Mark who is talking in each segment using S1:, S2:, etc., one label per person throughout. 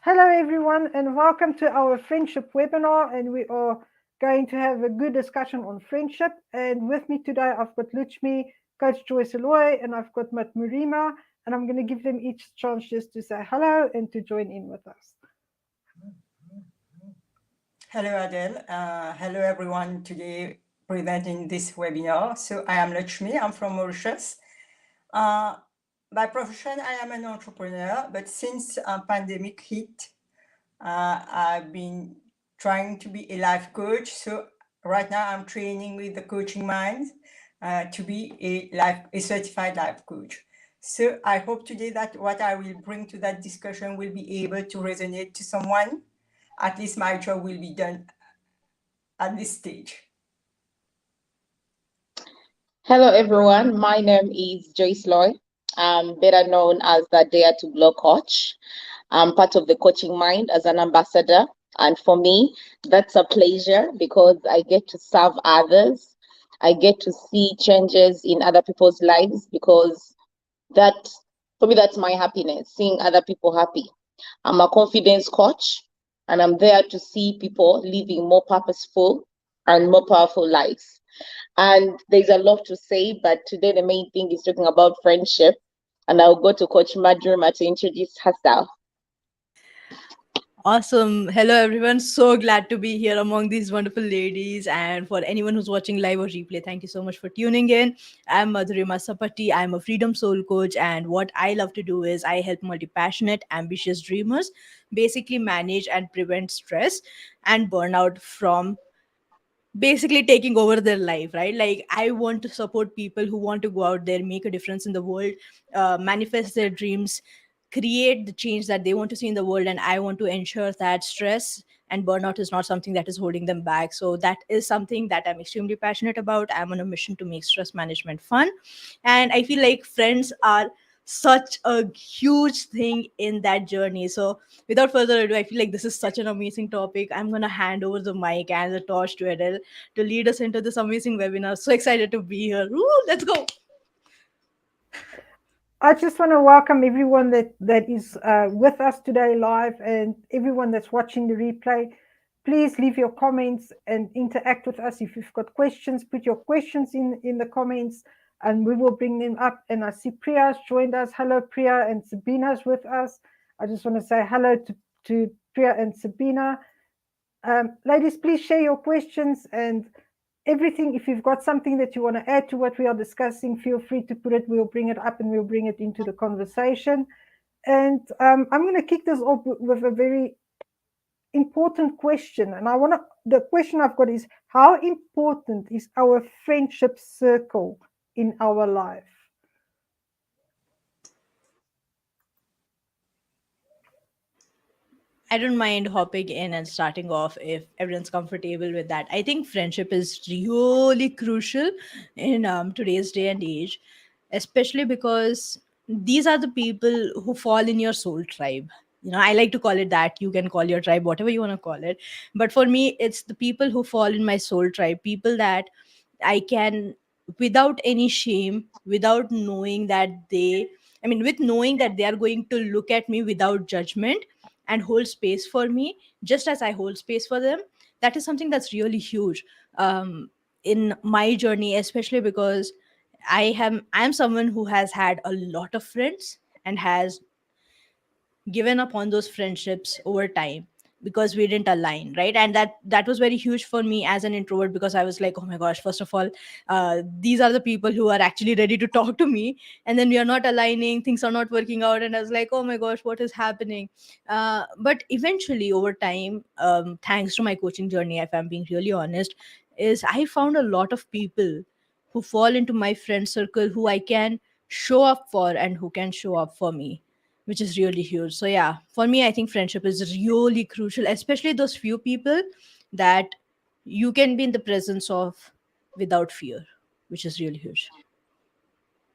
S1: Hello everyone and welcome to our friendship webinar, and we are going to have a good discussion on friendship. And with me today I've got Luchmi, Coach Joyce Aloy, and I've got Matt Murima, and I'm going to give them each chance just to say hello and to join in with us.
S2: Hello Adele, hello everyone today presenting this webinar. So I am Lakshmi, I'm from Mauritius. By profession, I am an entrepreneur, but since pandemic hit, I've been trying to be a life coach. So right now I'm training with the Coaching Mind to be a certified life coach. So I hope today that what I will bring to that discussion will be able to resonate to someone. At least my job will be done at this stage.
S3: Hello, everyone. My name is Joyce Loy. I'm better known as the Dare to Glow coach. I'm part of the Coaching Mind as an ambassador. And for me, that's a pleasure because I get to serve others. I get to see changes in other people's lives because that, for me, that's my happiness, seeing other people happy. I'm a confidence coach and I'm there to see people living more purposeful and more powerful lives. And there's a lot to say, but today the main thing is talking about friendship. And I'll go to Coach Madruma to introduce herself.
S4: Awesome. Hello, everyone. So glad to be here among these wonderful ladies. And for anyone who's watching live or replay, thank you so much for tuning in. I'm Madhurima Sapati. I'm a freedom soul coach. And what I love to do is I help multi passionate, ambitious dreamers basically manage and prevent stress and burnout from basically taking over their life, right? Like, I want to support people who want to go out there, make a difference in the world, manifest their dreams, create the change that they want to see in the world. And I want to ensure that stress and burnout is not something that is holding them back. So that is something that I'm extremely passionate about. I'm on a mission to make stress management fun, and I feel like friends are such a huge thing in that journey. So without further ado, I feel like this is such an amazing topic. I'm going to hand over the mic and the torch to Adele to lead us into this amazing webinar. So excited to be here. Woo, let's go.
S1: I just want to welcome everyone that is with us today live, and everyone that's watching the replay. Please leave your comments and interact with us. If you've got questions, put your questions in the comments and we will bring them up. And I see Priya's joined us. Hello, Priya, and Sabina's with us. I just want to say hello to Priya and Sabina. Ladies, please share your questions and everything. If you've got something that you want to add to what we are discussing, feel free to put it. We'll bring it up and we'll bring it into the conversation. And I'm going to kick this off with a very important question. And the question I've got is, how important is our friendship circle in our life?
S4: I don't mind hopping in and starting off if everyone's comfortable with that. I think friendship is really crucial in today's day and age, especially because these are the people who fall in your soul tribe. You know, I like to call it that. You can call your tribe whatever you want to call it. But for me, it's the people who fall in my soul tribe, people that I can, without any shame, without knowing that with knowing that they are going to look at me without judgment and hold space for me just as I hold space for them. That is something that's really huge in my journey, especially because I'm someone who has had a lot of friends and has given up on those friendships over time because we didn't align, right? And that was very huge for me as an introvert, because I was like, oh my gosh, first of all, these are the people who are actually ready to talk to me, and then we are not aligning, things are not working out, and I was like, oh my gosh, what is happening? But eventually over time, thanks to my coaching journey, if I'm being really honest, is I found a lot of people who fall into my friend circle who I can show up for and who can show up for me, which is really huge. So yeah, for me, I think friendship is really crucial, especially those few people that you can be in the presence of without fear, which is really huge.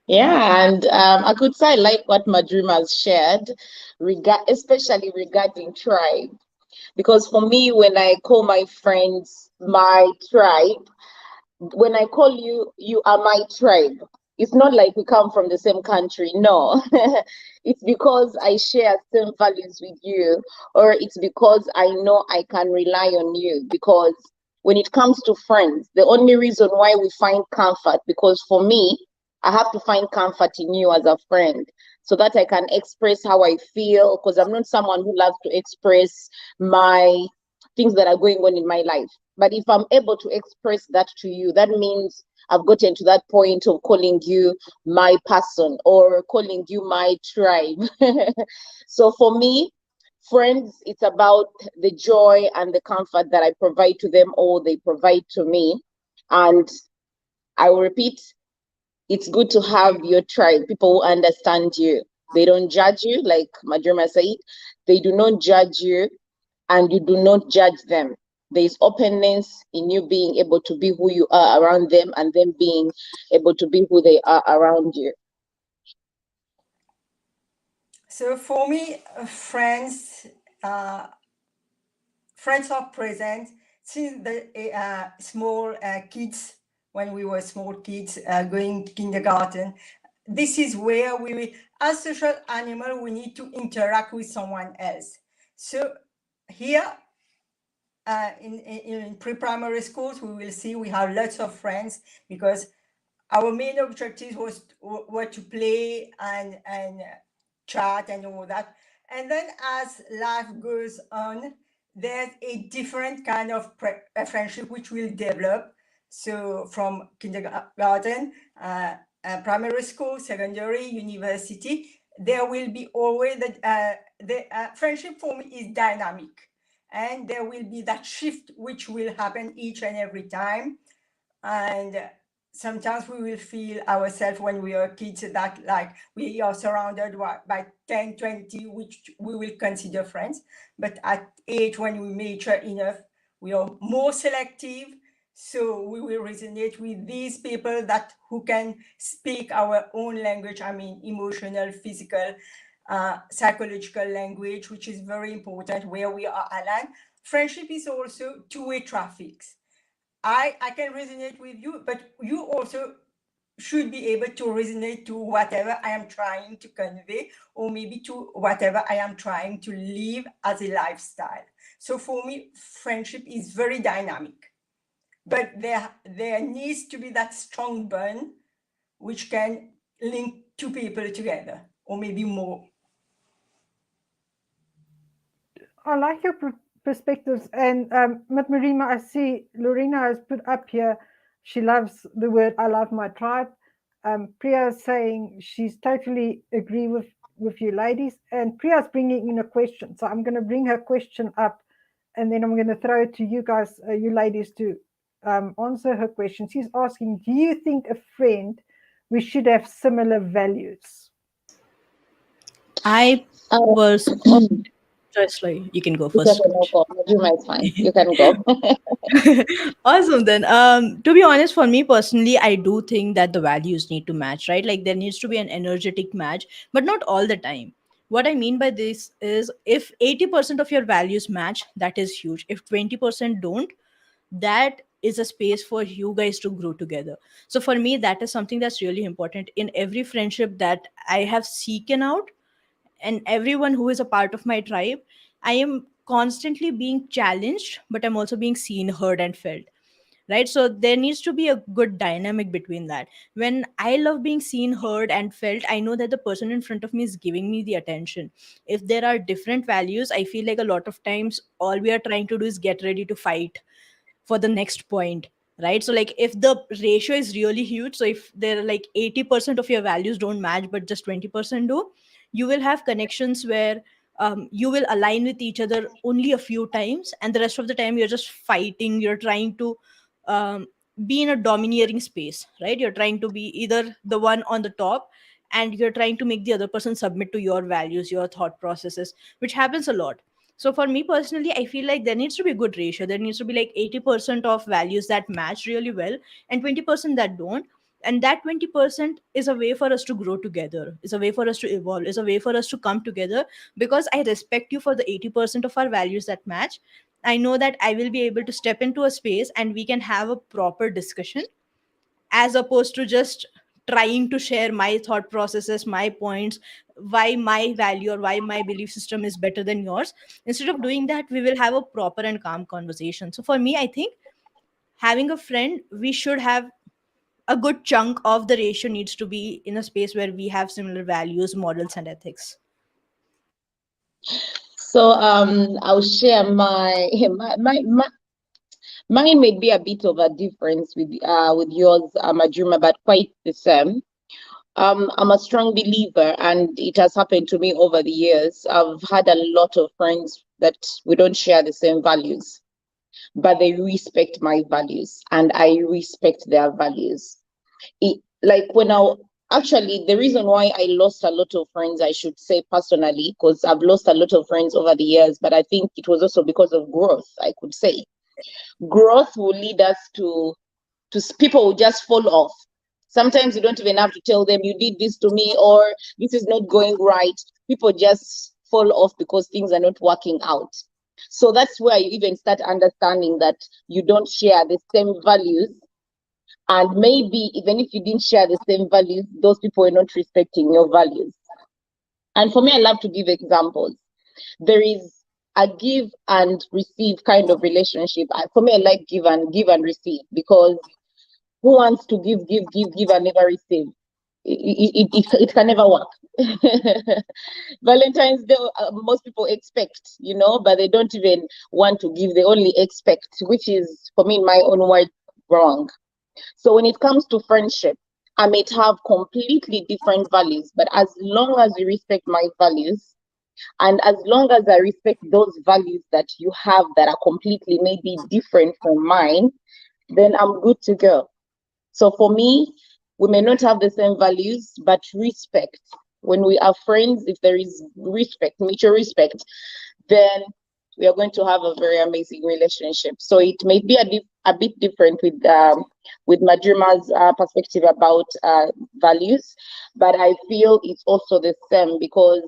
S3: Yeah, and I could say I like what Madruma has shared, especially regarding tribe. Because for me, when I call my friends my tribe, when I call you, you are my tribe. It's not like we come from the same country. No, it's because I share same values with you, or it's because I know I can rely on you. Because when it comes to friends, the only reason why we find comfort, because for me, I have to find comfort in you as a friend so that I can express how I feel. Because I'm not someone who loves to express my things that are going on in my life. But if I'm able to express that to you, that means I've gotten to that point of calling you my person or calling you my tribe. So for me, friends, it's about the joy and the comfort that I provide to them or they provide to me. And I will repeat, it's good to have your tribe, people who understand you. They don't judge you, like Majorma said. They do not judge you, and you do not judge them. There is openness in you being able to be who you are around them, and them being able to be who they are around you.
S2: So for me, friends are present since the small kids, when we were small kids going to kindergarten. This is where as social animal, we need to interact with someone else. So here in pre-primary schools, we will see we have lots of friends because our main objective were to play and chat and all that. And then as life goes on, there's a different kind of friendship which will develop. So from kindergarten, primary school, secondary, university, there will be always the friendship for me is dynamic. And there will be that shift which will happen each and every time. And sometimes we will feel ourselves when we are kids that like we are surrounded by 10, 20, which we will consider friends. But at age when we mature enough, we are more selective. So we will resonate with these people who can speak our own language. I mean, emotional, physical, psychological language, which is very important where we are aligned. Friendship is also two-way traffic. I can resonate with you, but you also should be able to resonate to whatever I am trying to convey, or maybe to whatever I am trying to live as a lifestyle. So for me, friendship is very dynamic, but there needs to be that strong bond which can link two people together, or maybe more.
S1: I like your perspectives. And Marima, I see Lorena has put up here, she loves the word, I love my tribe. Priya is saying she's totally agree with you ladies. And Priya is bringing in a question. So I'm going to bring her question up and then I'm going to throw it to you guys, you ladies, to answer her question. She's asking, do you think a friend, we should have similar values?
S4: I was just like, you can go first.
S3: It's fine. You can go.
S4: Awesome. Then to be honest, for me personally, I do think that the values need to match, right? Like there needs to be an energetic match, but not all the time. What I mean by this is if 80% of your values match, that is huge. If 20% don't, that is a space for you guys to grow together. So for me, that is something that's really important in every friendship that I have seeken out, and everyone who is a part of my tribe. I am constantly being challenged, but I'm also being seen, heard, and felt, right? So there needs to be a good dynamic between that. When I love being seen, heard, and felt, I know that the person in front of me is giving me the attention. If there are different values, I feel like a lot of times all we are trying to do is get ready to fight for the next point, right? So like if the ratio is really huge, so if there are like 80% of your values don't match but just 20% do, you will have connections where you will align with each other only a few times, and the rest of the time you're just fighting, you're trying to um, be in a domineering space, right? You're trying to be either the one on the top, and you're trying to make the other person submit to your values, your thought processes, which happens a lot. So for me personally, I feel like there needs to be a good ratio. There needs to be like 80% of values that match really well and 20% that don't. And that 20% is a way for us to grow together, is a way for us to evolve, is a way for us to come together, because I respect you for the 80% of our values that match. I know that I will be able to step into a space and we can have a proper discussion, as opposed to just trying to share my thought processes, my points, why my value or why my belief system is better than yours. Instead of doing that, we will have a proper and calm conversation. So for me, I think having a friend, we should have a good chunk of the ratio needs to be in a space where we have similar values, morals, and ethics.
S3: So I'll share my mine may be a bit of a difference with yours, Majuma, but quite the same. I'm a strong believer, and it has happened to me over the years. I've had a lot of friends that we don't share the same values, but they respect my values, and I respect their values. Like when I actually, the reason why I lost a lot of friends, I should say personally, because I've lost a lot of friends over the years, but I think it was also because of growth. I could say growth will lead us to people will just fall off. Sometimes you don't even have to tell them you did this to me or this is not going right. People just fall off because things are not working out. So that's where you even start understanding that you don't share the same values. And maybe even if you didn't share the same values, those people are not respecting your values. And for me, I love to give examples. There is a give and receive kind of relationship. For me, I like give and receive, because who wants to give and never receive? It can never work. Valentine's Day, most people expect, but they don't even want to give. They only expect, which is, for me, in my own word, wrong. So when it comes to friendship, I may have completely different values, but as long as you respect my values, and as long as I respect those values that you have that are completely maybe different from mine, then I'm good to go. So for me, we may not have the same values, but respect. When we are friends, if there is respect, mutual respect, then we are going to have a very amazing relationship. So it may be a bit different with Majuma's perspective about values, but I feel it's also the same, because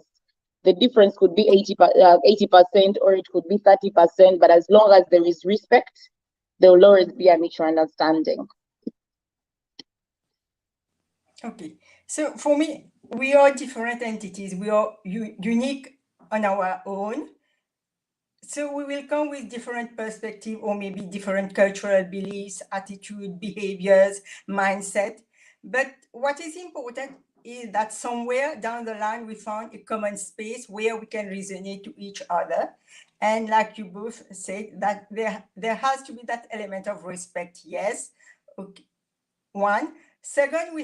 S3: the difference could be 80% or it could be 30%, but as long as there is respect, there will always be a mutual understanding.
S2: Okay, so for me, we are different entities. We are unique on our own. So we will come with different perspective, or maybe different cultural beliefs, attitude, behaviors, mindset. But what is important is that somewhere down the line, we found a common space where we can resonate to each other. And like you both said, that there has to be that element of respect. Yes. Okay. One. Second,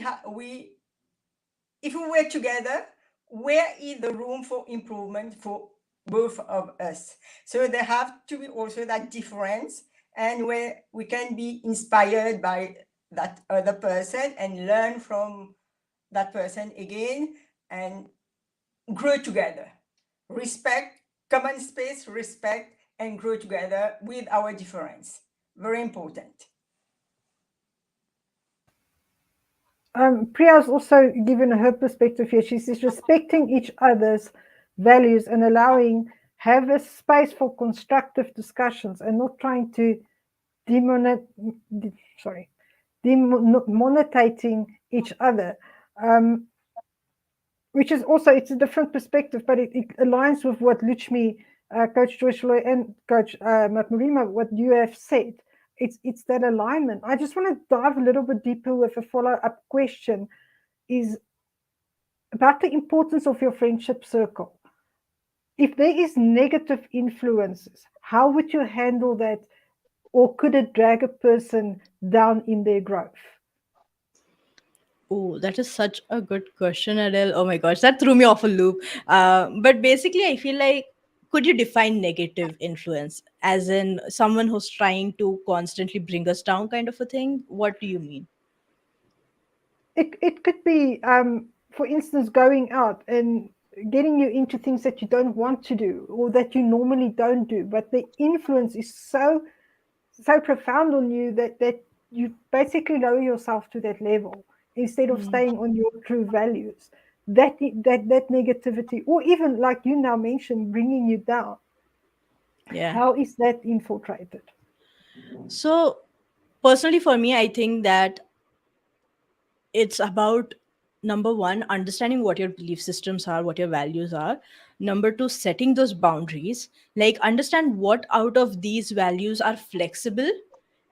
S2: if we were together, where is the room for improvement for both of us? So there have to be also that difference, and where we can be inspired by that other person and learn from that person again and grow together. Respect, common space, respect, and grow together with our difference. Very important.
S1: Priya's also given her perspective here. She says respecting each other's values and have a space for constructive discussions and not trying to demonetating each other, which is also, it's a different perspective, but it aligns with what Luchmi, Coach Joyce Loy, and Coach Marima, what you have said. It's that alignment. I just want to dive a little bit deeper with a follow-up question, is about the importance of your friendship circle. If there is negative influences, how would you handle that? Or could it drag a person down in their growth?
S4: Oh, that is such a good question, Adele. Oh my gosh, that threw me off a loop. But basically, I feel like, could you define negative influence as in someone who's trying to constantly bring us down, kind of a thing? What do you mean?
S1: It could be, for instance, going out and getting you into things that you don't want to do or that you normally don't do, but the influence is so profound on you that you basically lower yourself to that level instead of staying on your true values. That negativity, or even like you now mentioned, bringing you down.
S4: Yeah.
S1: How is that infiltrated?
S4: So, personally, for me, I think that it's about, number one, understanding what your belief systems are, what your values are. Number two, setting those boundaries. Like, understand what out of these values are flexible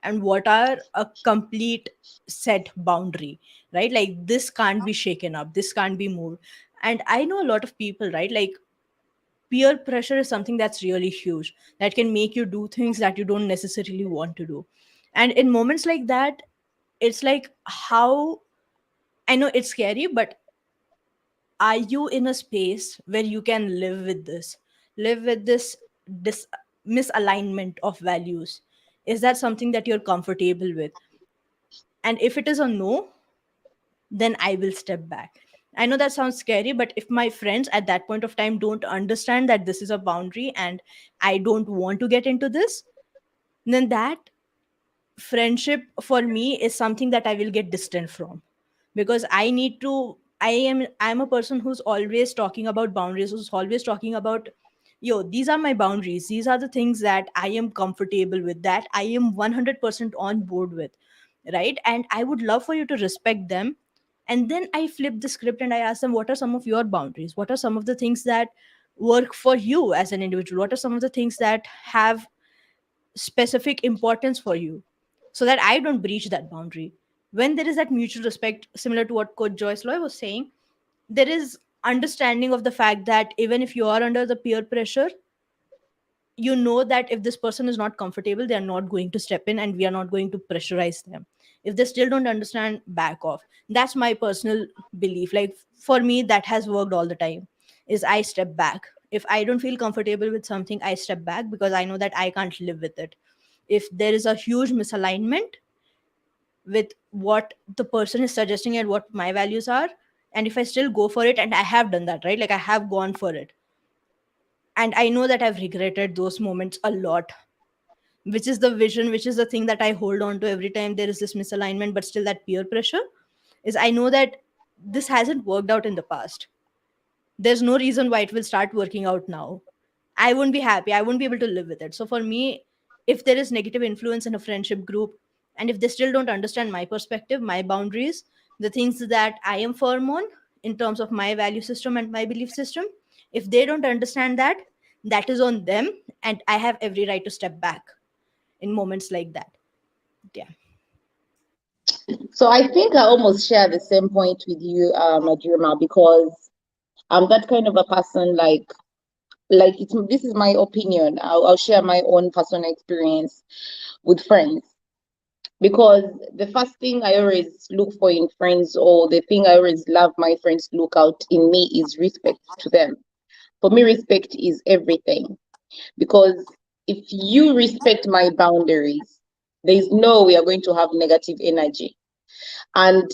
S4: and what are a complete set boundary, right? Like, this can't be shaken up, this can't be moved. And I know a lot of people, right? Like, peer pressure is something that's really huge, that can make you do things that you don't necessarily want to do. And in moments like that, it's like, how, I know it's scary, but are you in a space where you can live with this misalignment of values? Is that something that you're comfortable with? And if it is a no, then I will step back. I know that sounds scary, but if my friends at that point of time don't understand that this is a boundary and I don't want to get into this, then that friendship for me is something that I will get distant from. Because I'm a person who's always talking about boundaries, who's always talking about, yo, these are my boundaries, these are the things that I am comfortable with, that I am 100% on board with, right? And I would love for you to respect them. And then I flip the script and I ask them, what are some of your boundaries? What are some of the things that work for you as an individual? What are some of the things that have specific importance for you, so that I don't breach that boundary? When there is that mutual respect, similar to what Coach Joyce Loy was saying, there is understanding of the fact that even if you are under the peer pressure, you know that if this person is not comfortable, they are not going to step in and we are not going to pressurize them. If they still don't understand, back off. That's my personal belief. Like, for me, that has worked all the time, is I step back. If I don't feel comfortable with something, I step back, because I know that I can't live with it. If there is a huge misalignment with what the person is suggesting and what my values are, and if I still go for it, and I have done that, right? Like, I have gone for it, and I know that I've regretted those moments a lot, which is the vision, which is the thing that I hold on to every time there is this misalignment, but still that peer pressure, is I know that this hasn't worked out in the past. There's no reason why it will start working out now. I won't be happy, I won't be able to live with it. So for me, if there is negative influence in a friendship group, and if they still don't understand my perspective, my boundaries, the things that I am firm on in terms of my value system and my belief system, if they don't understand that, that is on them, and I have every right to step back in moments like that. Yeah.
S3: So I think I almost share the same point with you, Adrima, because I'm that kind of a person. Like this is my opinion. I'll share my own personal experience with friends, because the first thing I always look for in friends, or the thing I always love my friends to look out in me, is respect to them. For me, respect is everything, because if you respect my boundaries, there is no way we are going to have negative energy. And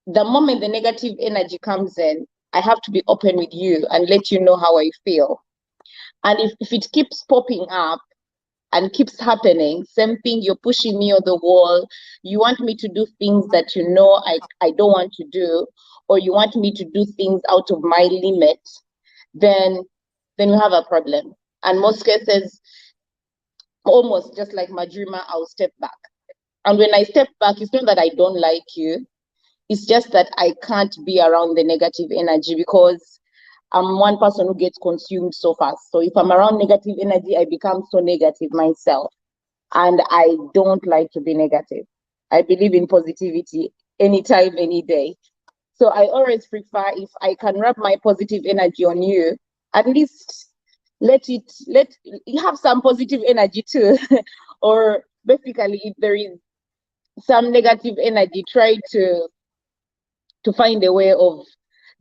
S3: the moment the negative energy comes in, I have to be open with you and let you know how I feel. And if it keeps popping up and keeps happening, same thing, you're pushing me on the wall, you want me to do things that you know I don't want to do, or you want me to do things out of my limit, then we have a problem. And most cases, almost just like Majrima, I'll step back. And when I step back, it's not that I don't like you, it's just that I can't be around the negative energy, because I'm one person who gets consumed so fast. So if I'm around negative energy, I become so negative myself. And I don't like to be negative. I believe in positivity anytime, any day. So I always prefer, if I can rub my positive energy on you, at least let you have some positive energy too. Or basically, if there is some negative energy, try to find a way of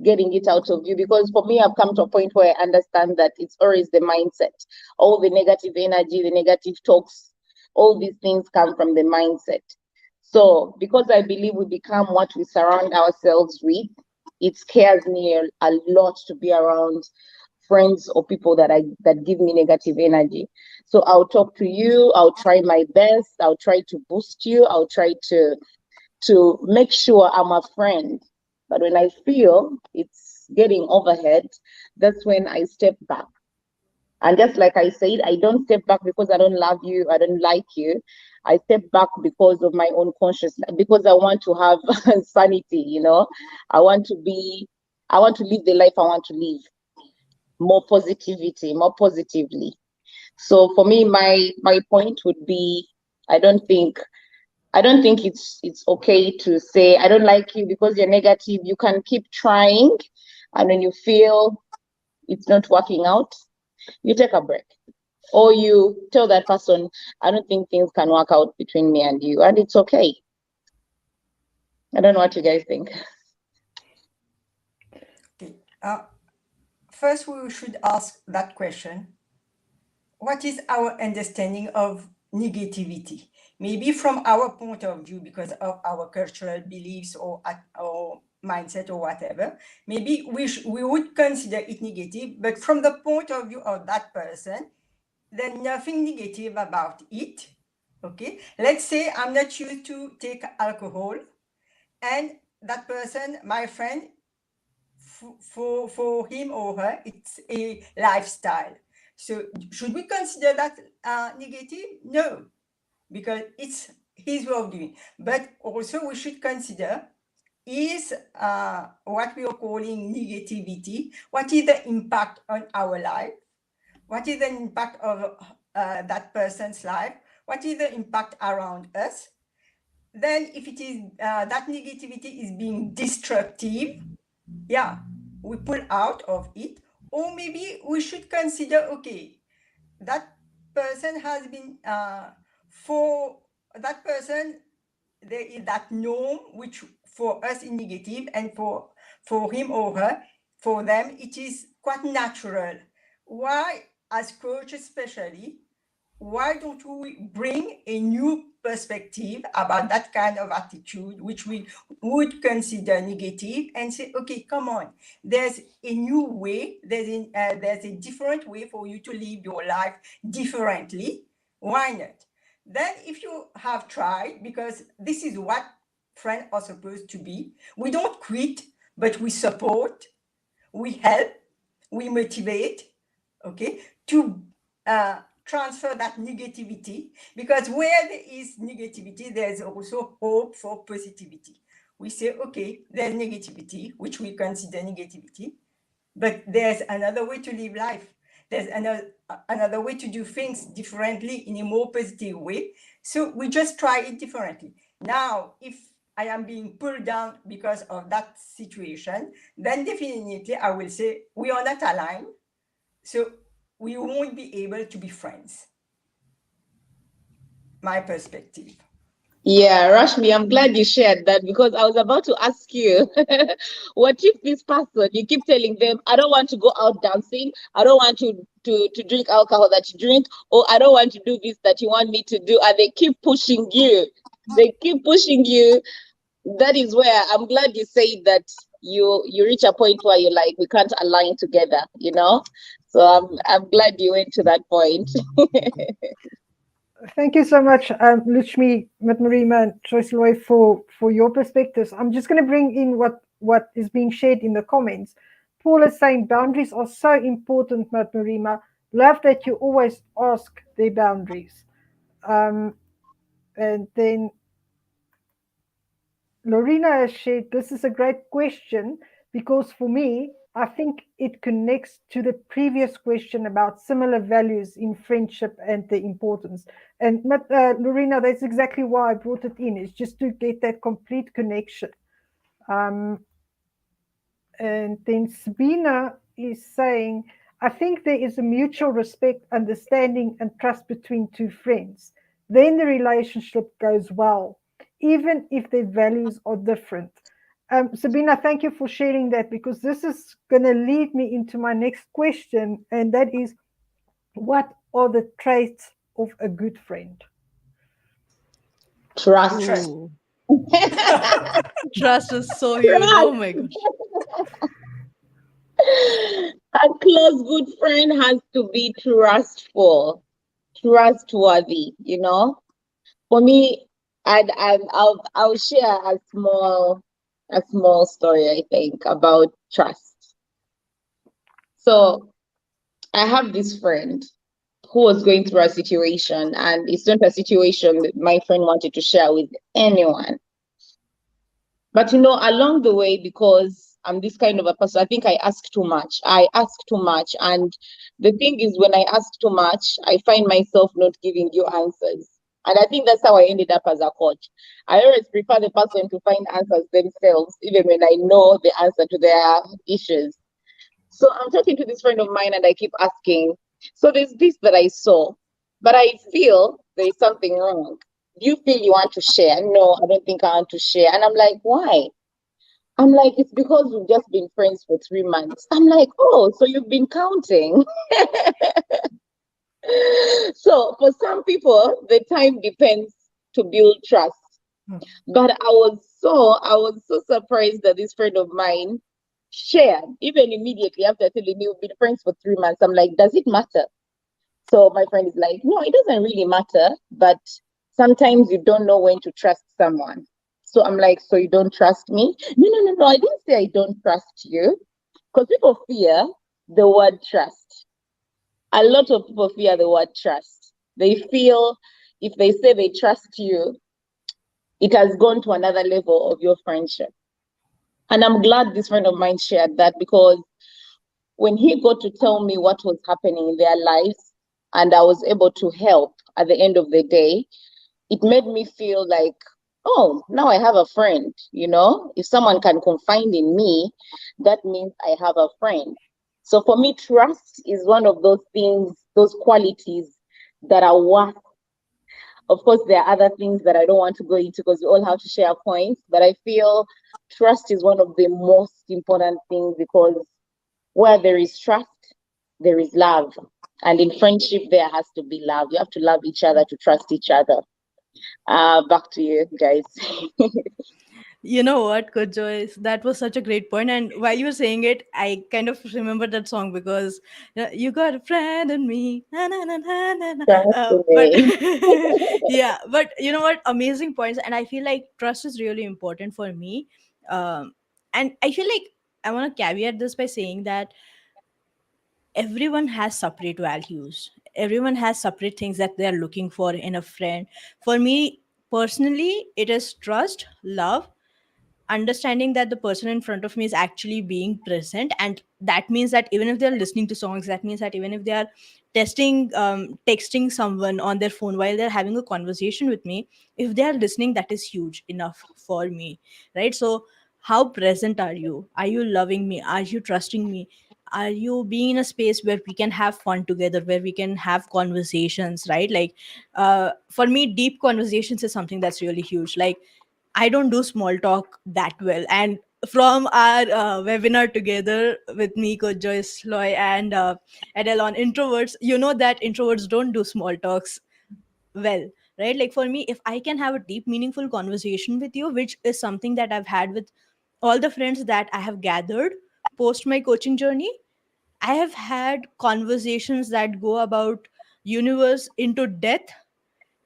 S3: getting it out of you. Because for me, I've come to a point where I understand that it's always the mindset. All the negative energy, the negative talks, all these things come from the mindset. So because I believe we become what we surround ourselves with, it scares me a lot to be around friends or people that give me negative energy. So I'll talk to you, I'll try my best, I'll try to boost you, I'll try to make sure I'm a friend. But when I feel it's getting overhead, that's when I step back. And just like I said, I don't step back because I don't love you, I don't like you. I step back because of my own consciousness, because I want to have sanity, you know. I want to live the life I want to live, more positivity, more positively. So for me, my point would be, I don't think it's okay to say I don't like you because you're negative. You can keep trying, and when you feel it's not working out, you take a break, or you tell that person, I don't think things can work out between me and you, and it's okay. I don't know what you guys think.
S2: Okay. First, we should ask that question. What is our understanding of negativity? Maybe from our point of view, because of our cultural beliefs or mindset or whatever, maybe we would consider it negative, but from the point of view of that person, there's nothing negative about it. Okay, let's say I'm not used to take alcohol, and that person, my friend, for him or her, it's a lifestyle. So should we consider that negative? No, because it's his way of doing. But also we should consider is what we are calling negativity, what is the impact on our life? What is the impact of that person's life? What is the impact around us? Then if it is that negativity is being destructive, yeah, we pull out of it. Or maybe we should consider, okay, that person has been, for that person, there is that norm, which for us is negative, and for him or her, for them, it is quite natural. Why, as coaches especially, why don't we bring a new perspective about that kind of attitude, which we would consider negative, and say, okay, come on, there's a new way, there's a different way for you to live your life differently. Why not? Then if you have tried, because this is what friends are supposed to be, we don't quit, but we support, we help, we motivate, okay, to transfer that negativity, because where there is negativity, there's also hope for positivity. We say, okay, there's negativity, which we consider negativity, but there's another way to live life. There's another way to do things differently in a more positive way. So we just try it differently. Now, if I am being pulled down because of that situation, then definitely I will say we are not aligned. So we won't be able to be friends. My perspective.
S3: Yeah, Rashmi, I'm glad you shared that, because I was about to ask you, what if this person, you keep telling them, I don't want to go out dancing, I don't want to drink alcohol that you drink, or I don't want to do this that you want me to do, and they keep pushing you. They keep pushing you. That is where I'm glad you say that you reach a point where you're like, we can't align together, you know? So I'm glad you went to that point.
S1: Thank you so much, Luchmi, Matmarima, and Joyce Loy, for your perspectives. I'm just going to bring in what is being shared in the comments. Paul is saying boundaries are so important, Matmarima. Love that you always ask their boundaries. And then Lorena has shared, this is a great question, because for me, I think it connects to the previous question about similar values in friendship and the importance. And Lorena, that's exactly why I brought it in, is just to get that complete connection. And then Sabina is saying, I think there is a mutual respect, understanding, and trust between two friends. Then the relationship goes well, even if their values are different. Sabina, thank you for sharing that, because this is going to lead me into my next question, and that is, what are the traits of a good friend?
S3: Trust.
S4: Ooh. Trust is so huge. Oh my gosh.
S3: A close good friend has to be trustful, trustworthy, you know. For me, I'll share a small story, I think, about trust. So I have this friend who was going through a situation, and it's not a situation that my friend wanted to share with anyone. But along the way, because I'm this kind of a person, I think I ask too much. I ask too much. And the thing is, when I ask too much, I find myself not giving you answers. And I think that's how I ended up as a coach. I always prefer the person to find answers themselves, even when I know the answer to their issues. So I'm talking to this friend of mine and I keep asking, so there's this that I saw, but I feel there is something wrong. Do you feel you want to share? No, I don't think I want to share. And I'm like, why? I'm like, it's because we've just been friends for 3 months. I'm like, oh, so you've been counting. So for some people, the time depends to build trust. But I was so surprised that this friend of mine shared, even immediately after telling me we've been friends for 3 months. I'm like, does it matter? So my friend is like, no, it doesn't really matter, but sometimes you don't know when to trust someone. So I'm like, so you don't trust me? No, no, no, no. I didn't say I don't trust you, because people fear the word trust. A lot of people fear the word trust. They feel if they say they trust you, it has gone to another level of your friendship. And I'm glad this friend of mine shared that, because when he got to tell me what was happening in their lives and I was able to help at the end of the day, it made me feel like, oh, now I have a friend. If someone can confide in me, that means I have a friend. So for me, trust is one of those things, those qualities that are worth. Of course, there are other things that I don't want to go into because we all have to share points, but I feel trust is one of the most important things, because where there is trust, there is love. And in friendship, there has to be love. You have to love each other to trust each other. Back to you guys.
S4: You know what, Coach Joyce? That was such a great point. And while you were saying it, I kind of remembered that song because you got a friend in me. Na, na, na, na, na, na.
S3: Trust
S4: But
S3: me.
S4: yeah, but you know what? Amazing points. And I feel like trust is really important for me. And I feel like I want to caveat this by saying that everyone has separate values. Everyone has separate things that they are looking for in a friend. For me personally, it is trust, love, understanding that the person in front of me is actually being present, and that means that even if they're listening to songs, that means that even if they are texting someone on their phone while they're having a conversation with me, if they are listening, that is huge enough for me, right? So how present are you? Are you loving me? Are you trusting me? Are you being in a space where we can have fun together, where we can have conversations, right? Like for me, deep conversations is something that's really huge. Like I don't do small talk that well. And from our webinar together with me, Coach Joyce Loy, and Adele on introverts, you know that introverts don't do small talks well, right? Like for me, if I can have a deep, meaningful conversation with you, which is something that I've had with all the friends that I have gathered post my coaching journey, I have had conversations that go about universe into death,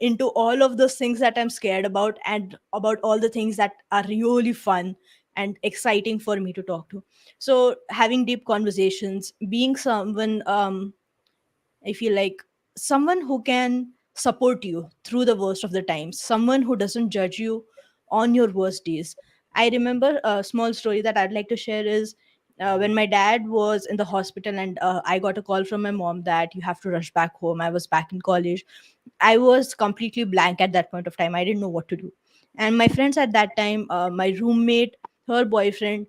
S4: into all of those things that I'm scared about, and about all the things that are really fun and exciting for me to talk to. So having deep conversations, being someone, I feel like someone who can support you through the worst of the times, someone who doesn't judge you on your worst days. I remember a small story that I'd like to share is when my dad was in the hospital, and I got a call from my mom that you have to rush back home. I was back in college. I was completely blank at that point of time. I didn't know what to do. And my friends at that time, my roommate, her boyfriend,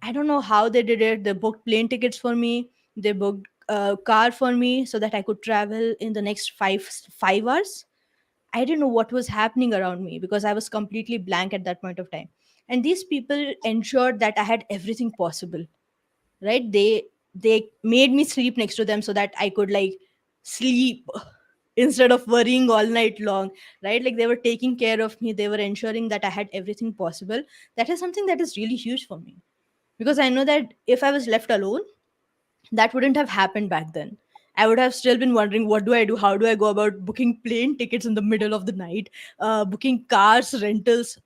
S4: I don't know how they did it. They booked plane tickets for me. They booked a car for me so that I could travel in the next 5 hours. I didn't know what was happening around me because I was completely blank at that point of time. And these people ensured that I had everything possible, right? They made me sleep next to them so that I could like sleep instead of worrying all night long, right? Like they were taking care of me. They were ensuring that I had everything possible. That is something that is really huge for me, because I know that if I was left alone, that wouldn't have happened back then. I would have still been wondering, what do I do? How do I go about booking plane tickets in the middle of the night, booking cars, rentals?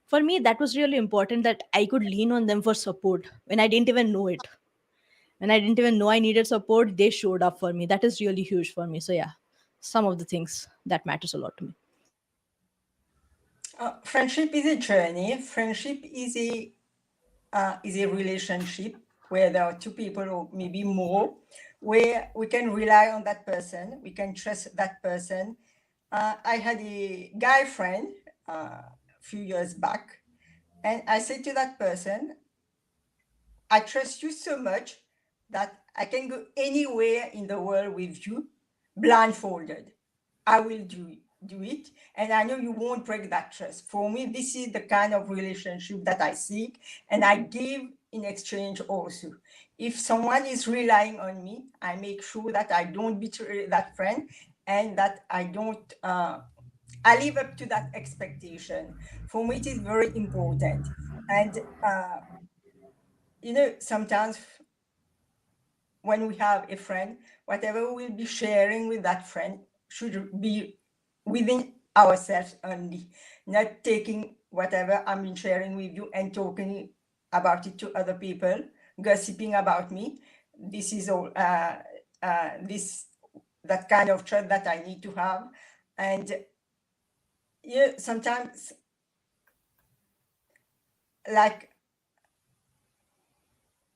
S4: For me, that was really important, that I could lean on them for support when I didn't even know it. when I didn't even know I needed support, they showed up for me. That is really huge for me. So yeah, some of the things that matters a lot to me.
S2: Friendship is a journey. Friendship is a relationship where there are two people or maybe more, where we can rely on that person, we can trust that person. I had a guy friend a few years back, and I said to that person, I trust you so much that I can go anywhere in the world with you blindfolded. I will do it. And I know you won't break that trust. For me, this is the kind of relationship that I seek and I give in exchange also. If someone is relying on me, I make sure that I don't betray that friend and that I don't, I live up to that expectation. For me, it is very important. And, sometimes when we have a friend, whatever we'll be sharing with that friend should be within ourselves only, not taking whatever I'm sharing with you and talking about it to other people, gossiping about me. This is all that kind of trust that I need to have. And sometimes, like,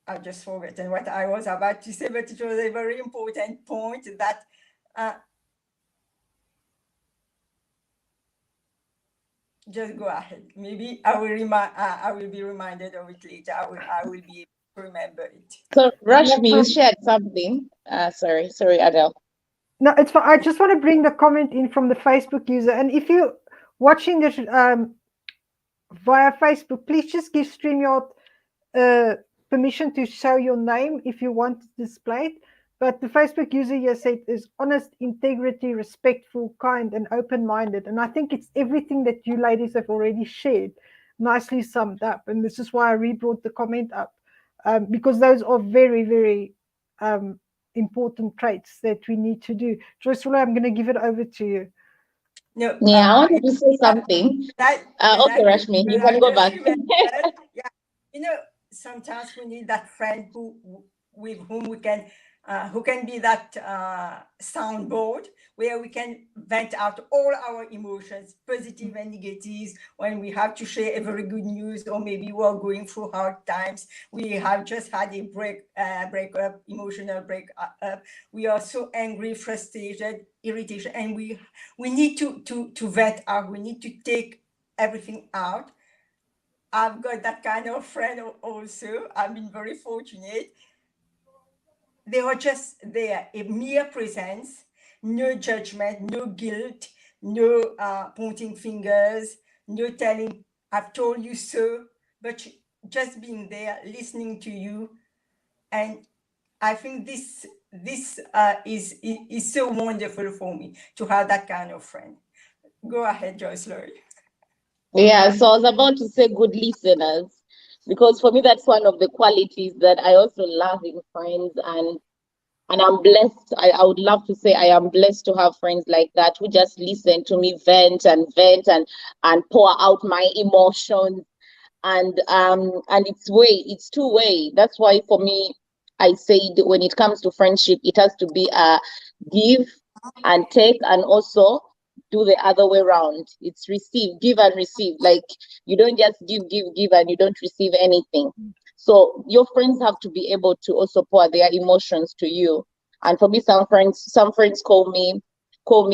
S2: I've just forgotten what I was about to say, but it was a very important point that just go ahead. Maybe I will be reminded of it later. I will be able to remember it.
S3: So Rashmi, you shared something. Sorry, Adele.
S1: No, it's fine. I just want to bring the comment in from the Facebook user. And if you're watching this via Facebook, please just give StreamYard permission to show your name if you want to display it. But the Facebook user here said is honest, integrity, respectful, kind, and open-minded. And I think it's everything that you ladies have already shared, nicely summed up. And this is why I re-brought the comment up, because those are very, very important traits that we need to do. Joyce, I'm going to give it over to you.
S2: No,
S3: Yeah, I wanted to say something. Okay, Rashmi, you can go back.
S2: Yeah, sometimes we need that friend with whom we can, who can be that soundboard where we can vent out all our emotions, positive and negatives, when we have to share a very good news, or maybe we are going through hard times. We have just had a breakup, emotional breakup. We are so angry, frustrated, irritation, and we need to vent out. We need to take everything out. I've got that kind of friend also. I've been very fortunate. They are just there, a mere presence, no judgment, no guilt, no pointing fingers, no telling, I've told you so, but just being there, listening to you. And I think this is so wonderful for me to have that kind of friend. Go ahead, Joyce Laurie.
S3: Yeah, so I was about to say good listeners, because for me that's one of the qualities that I also love in friends, and I'm blessed. I would love to say I am blessed to have friends like that who just listen to me vent and pour out my emotions, and it's two-way. That's why for me I say when it comes to friendship, it has to be a give and take, and also do the other way around. It's give and receive. Like, you don't just give and you don't receive anything. So your friends have to be able to also pour their emotions to you. And for me, some friends call me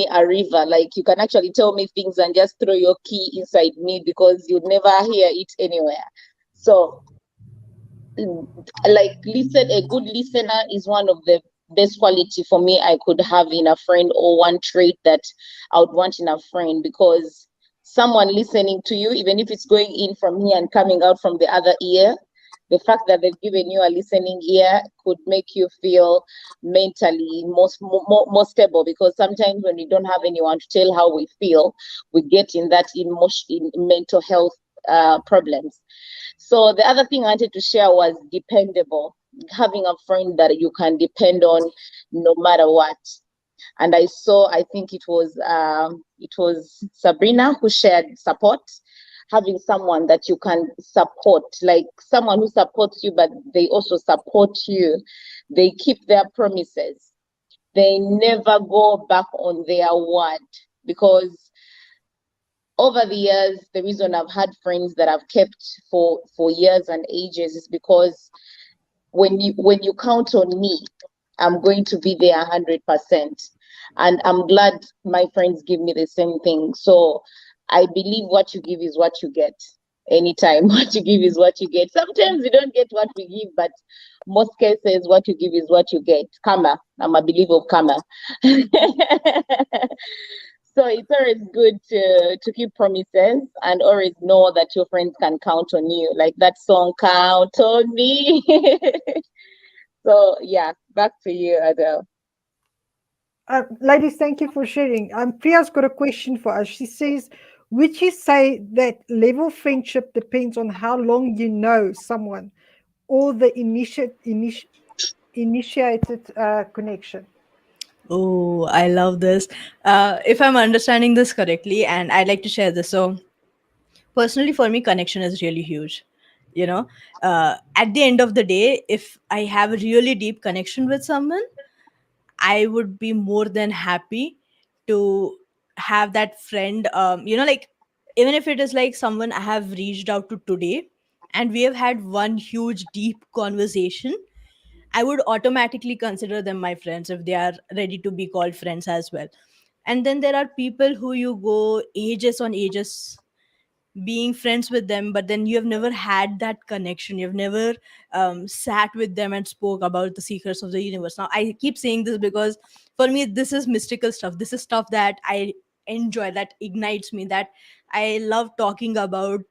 S3: a river. Like, you can actually tell me things and just throw your key inside me, because you'd never hear it anywhere. So, like, a good listener is one of the best quality for me I could have in a friend, or one trait that I would want in a friend, because someone listening to you, even if it's going in from here and coming out from the other ear, the fact that they've given you a listening ear could make you feel mentally more stable, because sometimes when we don't have anyone to tell how we feel, we get in that in mental health problems. So the other thing I wanted to share was dependable, having a friend that you can depend on no matter what. And I think it was Sabrina who shared support. having someone that you can support, like someone who supports you, but they also support you. They keep their promises. They never go back on their word, because over the years, the reason I've had friends that I've kept for years and ages is because when you count on me, I'm going to be there 100%. And I'm glad my friends give me the same thing. So I believe what you give is what you get. Anytime, what you give is what you get. Sometimes we don't get what we give, but most cases, what you give is what you get. Karma. I'm a believer of karma. So it's always good to keep promises and always know that your friends can count on you. Like that song, Count on Me. So yeah, back to you, Adele.
S1: Ladies, thank you for sharing. Priya's got a question for us. She says, would you say that level of friendship depends on how long you know someone or the initiated connection?
S4: Oh, I love this. If I'm understanding this correctly, and I'd like to share this. So, personally, for me, connection is really huge. You know, at the end of the day, if I have a really deep connection with someone, I would be more than happy to have that friend. Like, even if it is like someone I have reached out to today, and we have had one huge, deep conversation, I would automatically consider them my friends if they are ready to be called friends as well. And then there are people who you go ages on ages being friends with them, but then you have never had that connection. You've never sat with them and spoke about the secrets of the universe. Now, I keep saying this because for me, this is mystical stuff. This is stuff that I enjoy, that ignites me, that I love talking about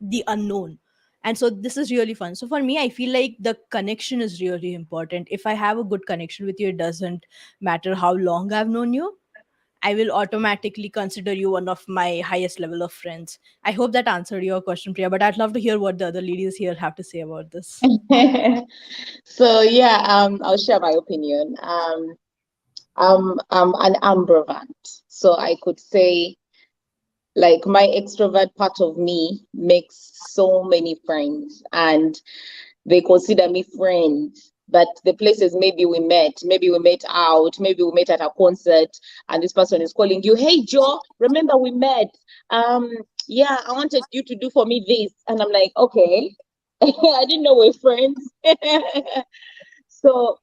S4: the unknown. And so this is really fun. So for me, I feel like the connection is really important. If I have a good connection with you, it doesn't matter how long I've known you, I will automatically consider you one of my highest level of friends. I hope that answered your question, Priya, but I'd love to hear what the other ladies here have to say about this.
S3: So yeah, I'll share my opinion. I'm an ambivert, so I could say, like, my extrovert part of me makes so many friends, and they consider me friends. But the places maybe we met out, maybe we met at a concert, and this person is calling you, "Hey Joe, remember we met? Yeah, I wanted you to do for me this," and I'm like, "Okay." I didn't know we're friends. So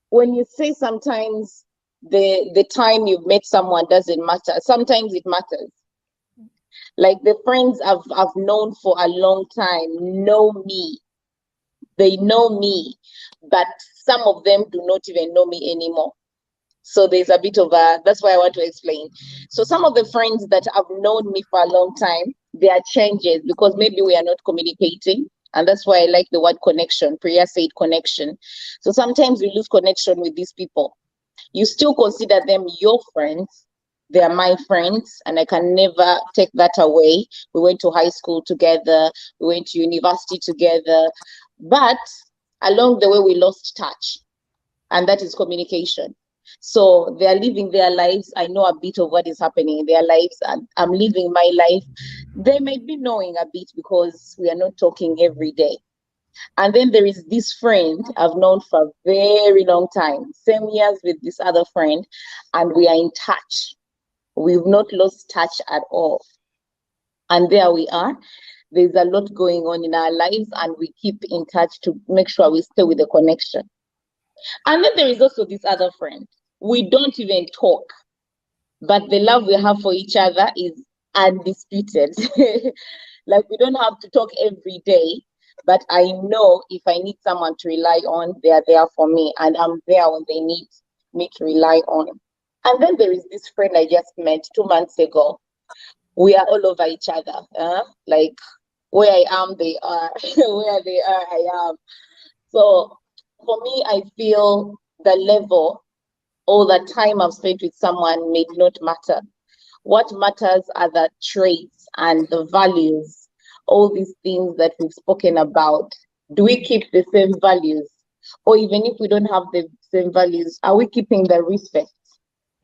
S3: when you say sometimes the time you've met someone doesn't matter, sometimes it matters. Like the friends I've known for a long time know me. They know me, but some of them do not even know me anymore. So there's a bit of that's why I want to explain. So some of the friends that have known me for a long time, there are changes because maybe we are not communicating. And that's why I like the word connection. Priya said connection. So sometimes we lose connection with these people. You still consider them your friends. They are my friends, and I can never take that away. We went to high school together, we went to university together, but along the way, we lost touch, and that is communication. So they are living their lives. I know a bit of what is happening in their lives, and I'm living my life. They might be knowing a bit because we are not talking every day. And then there is this friend I've known for a very long time, same years with this other friend, and we are in touch. We've not lost touch at all. And there we are. There's a lot going on in our lives, and we keep in touch to make sure we stay with the connection. And then there is also this other friend. We don't even talk, but the love we have for each other is undisputed. Like we don't have to talk every day, but I know if I need someone to rely on, they are there for me, and I'm there when they need me to rely on. And then there is this friend I just met 2 months ago. We are all over each other. Like where I am, they are. Where they are, I am. So for me, I feel the level or the time I've spent with someone may not matter. What matters are the traits and the values, all these things that we've spoken about. Do we keep the same values? Or even if we don't have the same values, are we keeping the respect?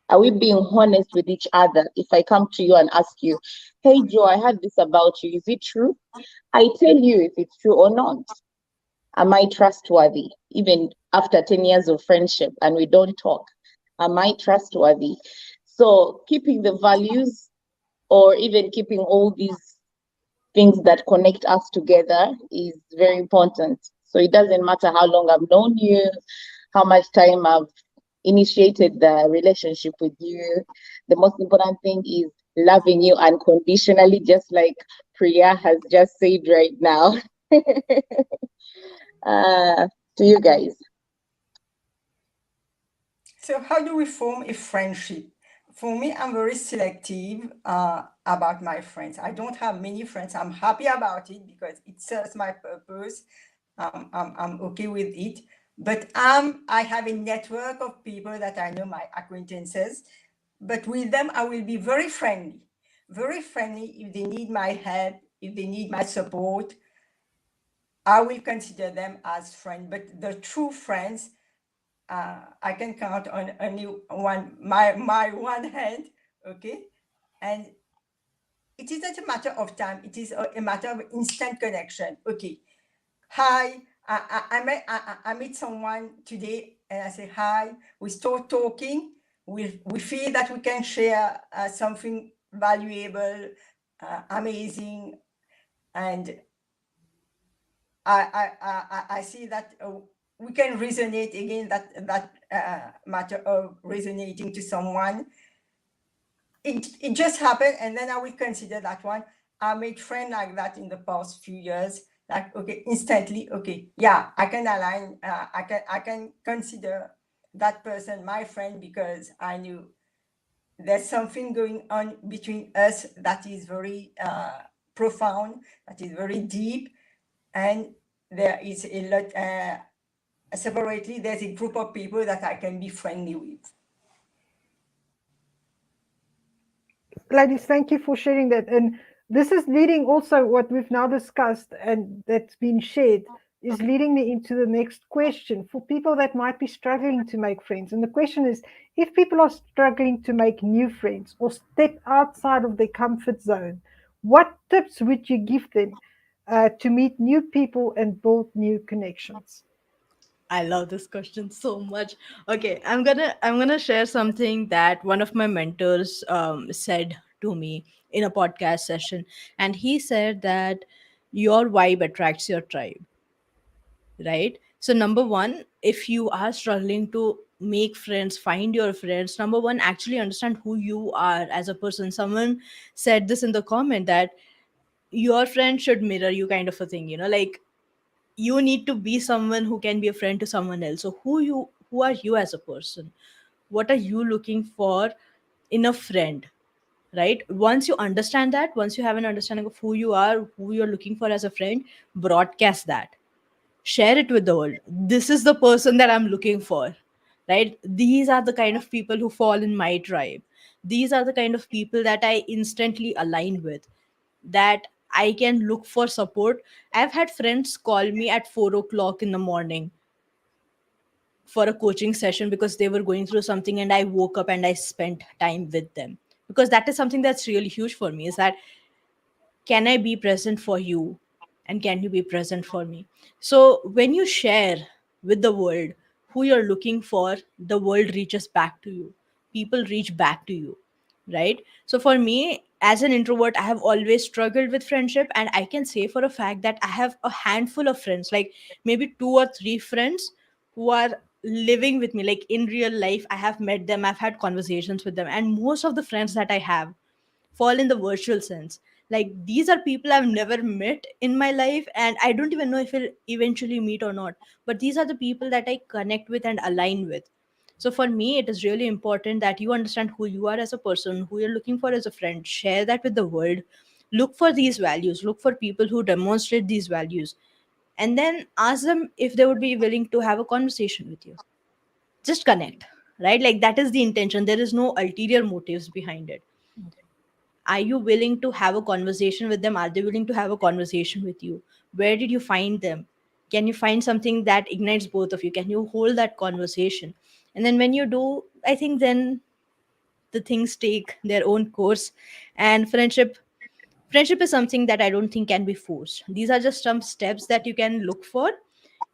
S3: Are we being honest with each other? If I come to you and ask you, hey Joe, I heard this about you, is it true? I tell you if it's true or not. Am I trustworthy? Even after 10 years of friendship and we don't talk, am I trustworthy? So keeping the values, or even keeping all these things that connect us together, is very important. So it doesn't matter how long I've known you, how much time I've initiated the relationship with you. The most important thing is loving you unconditionally, just like Priya has just said right now. To you guys.
S2: So how do we form a friendship? For me, I'm very selective about my friends. I don't have many friends. I'm happy about it because it serves my purpose. I'm okay with it. But I have a network of people that I know, my acquaintances. But with them, I will be very friendly. Very friendly. If they need my help, if they need my support, I will consider them as friends. But the true friends, I can count on only my one hand, okay? And it isn't a matter of time, it is a matter of instant connection. Okay, hi, I meet someone today and I say hi, we start talking, we feel that we can share something valuable, amazing, and I see that we can resonate again, that matter of resonating to someone. It just happened, and then I will consider that one. I made friends like that in the past few years. Like, okay, instantly, okay, yeah, I can align. I can consider that person my friend because I knew there's something going on between us that is very profound, that is very deep, and there is a lot. Separately, there's a group of people that I can be friendly with.
S1: Ladies, thank you for sharing that. And this is leading also what we've now discussed and that's been shared is leading me into the next question for people that might be struggling to make friends. And the question is, if people are struggling to make new friends or step outside of their comfort zone, what tips would you give them to meet new people and build new connections?
S4: I love this question so much. Okay, I'm gonna share something that one of my mentors said to me in a podcast session, and he said that your vibe attracts your tribe, right? So number one, if you are struggling to make friends, find your friends. Number one, actually understand who you are as a person. Someone said this in the comment that your friend should mirror you, kind of a thing. Like you need to be someone who can be a friend to someone else. So who are you as a person? What are you looking for in a friend? Right, once you understand that, once you have an understanding of who you are, who you're looking for as a friend, broadcast that, share it with the world. This is the person that I'm looking for, right? These are the kind of people who fall in my tribe. These are the kind of people that I instantly align with, that I can look for support. I've had friends call me at 4 o'clock in the morning for a coaching session because they were going through something, and I woke up and I spent time with them, because that is something that's really huge for me, is that can I be present for you and can you be present for me? So when you share with the world who you're looking for, the world reaches back to you. People reach back to you, right? So for me, as an introvert, I have always struggled with friendship, and I can say for a fact that I have a handful of friends, like maybe two or three friends who are living with me, like in real life. I have met them, I've had conversations with them, and most of the friends that I have fall in the virtual sense. Like these are people I've never met in my life, and I don't even know if we'll eventually meet or not. But these are the people that I connect with and align with. So for me, it is really important that you understand who you are as a person, who you're looking for as a friend. Share that with the world. Look for these values. Look for people who demonstrate these values, and then ask them if they would be willing to have a conversation with you. Just connect, right? Like that is the intention. There is no ulterior motives behind it. Are you willing to have a conversation with them? Are they willing to have a conversation with you? Where did you find them? Can you find something that ignites both of you? Can you hold that conversation? And then when you do, I think then the things take their own course. And friendship is something that I don't think can be forced. These are just some steps that you can look for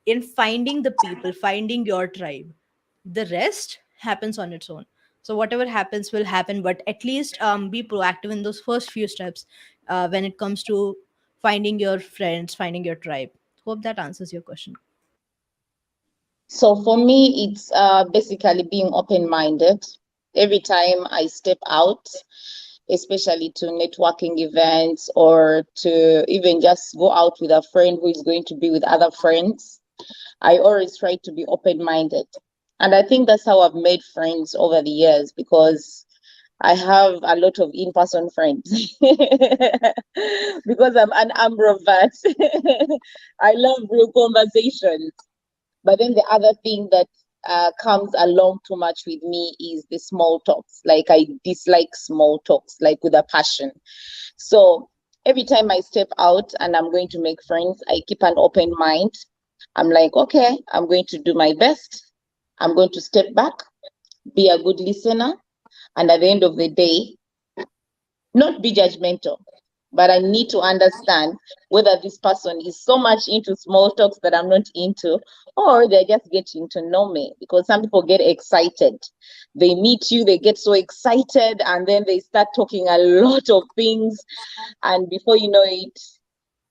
S4: in finding the people, finding your tribe. The rest happens on its own. So whatever happens will happen, but at least be proactive in those first few steps when it comes to finding your friends, finding your tribe. Hope that answers your question.
S3: So for me, it's basically being open-minded. Every time I step out, especially to networking events or to even just go out with a friend who is going to be with other friends, I always try to be open-minded. And I think that's how I've made friends over the years, because I have a lot of in-person friends because I'm an ambivert. I love real conversations. But then the other thing that comes along too much with me is the small talks. Like, I dislike small talks, like with a passion. So every time I step out and I'm going to make friends, I keep an open mind. I'm like, okay, I'm going to do my best. I'm going to step back, be a good listener, and at the end of the day, not be judgmental, but I need to understand whether this person is so much into small talks that I'm not into, or they're just getting to know me. Because some people get excited. They meet you, they get so excited, and then they start talking a lot of things. And before you know it,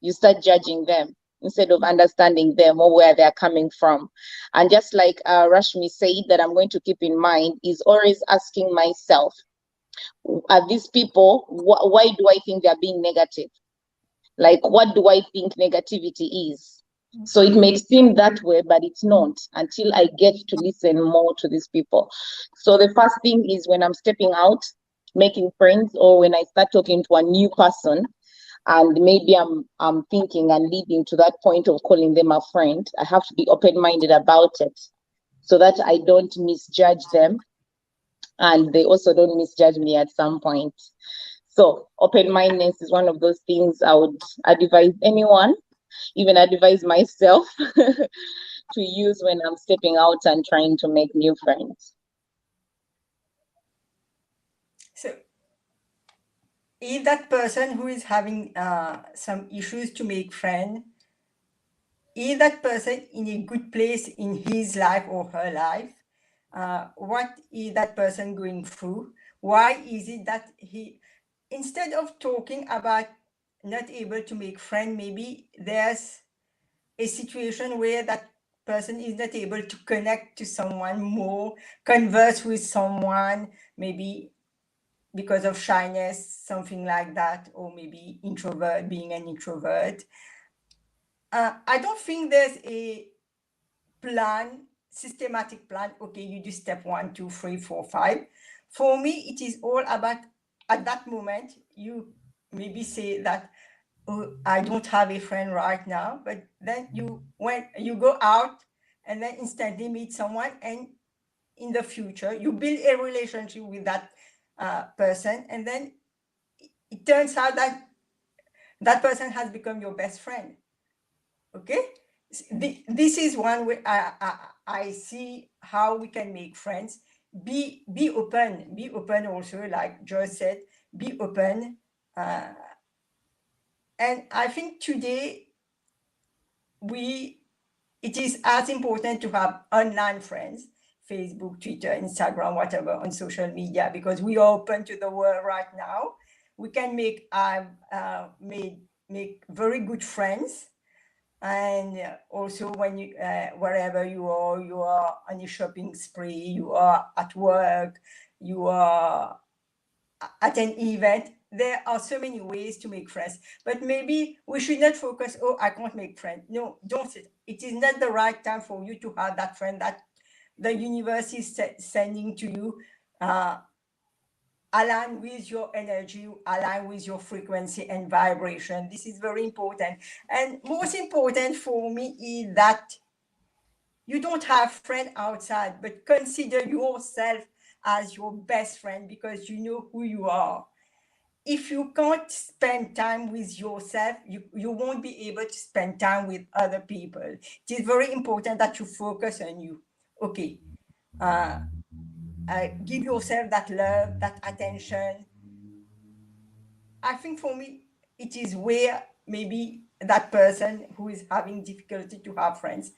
S3: you start judging them instead of understanding them or where they're coming from. And just like Rashmi said, that I'm going to keep in mind is always asking myself, are these people, why do I think they're being negative? Like, what do I think negativity is? So it may seem that way, but it's not, until I get to listen more to these people. So the first thing is, when I'm stepping out, making friends, or when I start talking to a new person, and maybe I'm thinking and leading to that point of calling them a friend, I have to be open-minded about it, so that I don't misjudge them, and they also don't misjudge me at some point. So open-mindedness is one of those things I would advise anyone, even advise myself, to use when I'm stepping out and trying to make new friends.
S2: So if that person who is having some issues to make friend, is that person in a good place in his life or her life? What is that person going through? Why is it that he, instead of talking about not able to make friend, maybe there's a situation where that person is not able to connect to someone more, converse with someone, maybe because of shyness, something like that, or maybe introvert, being an introvert. I don't think there's a plan, systematic plan. Okay, you do step 1, 2, 3, 4, 5. For me, it is all about, at that moment, you maybe say that, oh, I don't have a friend right now, but then when you go out and then instantly meet someone, and in the future you build a relationship with that person, and then it turns out that that person has become your best friend. Okay, this is one way I see how we can make friends. Be open also, like Joyce said, be open. And I think today it is as important to have online friends, Facebook, Twitter, Instagram, whatever, on social media, because we are open to the world right now. We can make very good friends. And also, when you wherever you are on a shopping spree, you are at work, you are at an event, there are so many ways to make friends. But maybe we should not focus, oh, I can't make friends. No, don't. It is not the right time for you to have that friend that the universe is sending to you. Align with your energy, align with your frequency and vibration. This is very important. And most important for me is that you don't have friend outside, but consider yourself as your best friend, because you know who you are. If you can't spend time with yourself, you won't be able to spend time with other people. It is very important that you focus on you. Okay. give yourself that love, that attention. I think for me, it is where maybe that person who is having difficulty to have friends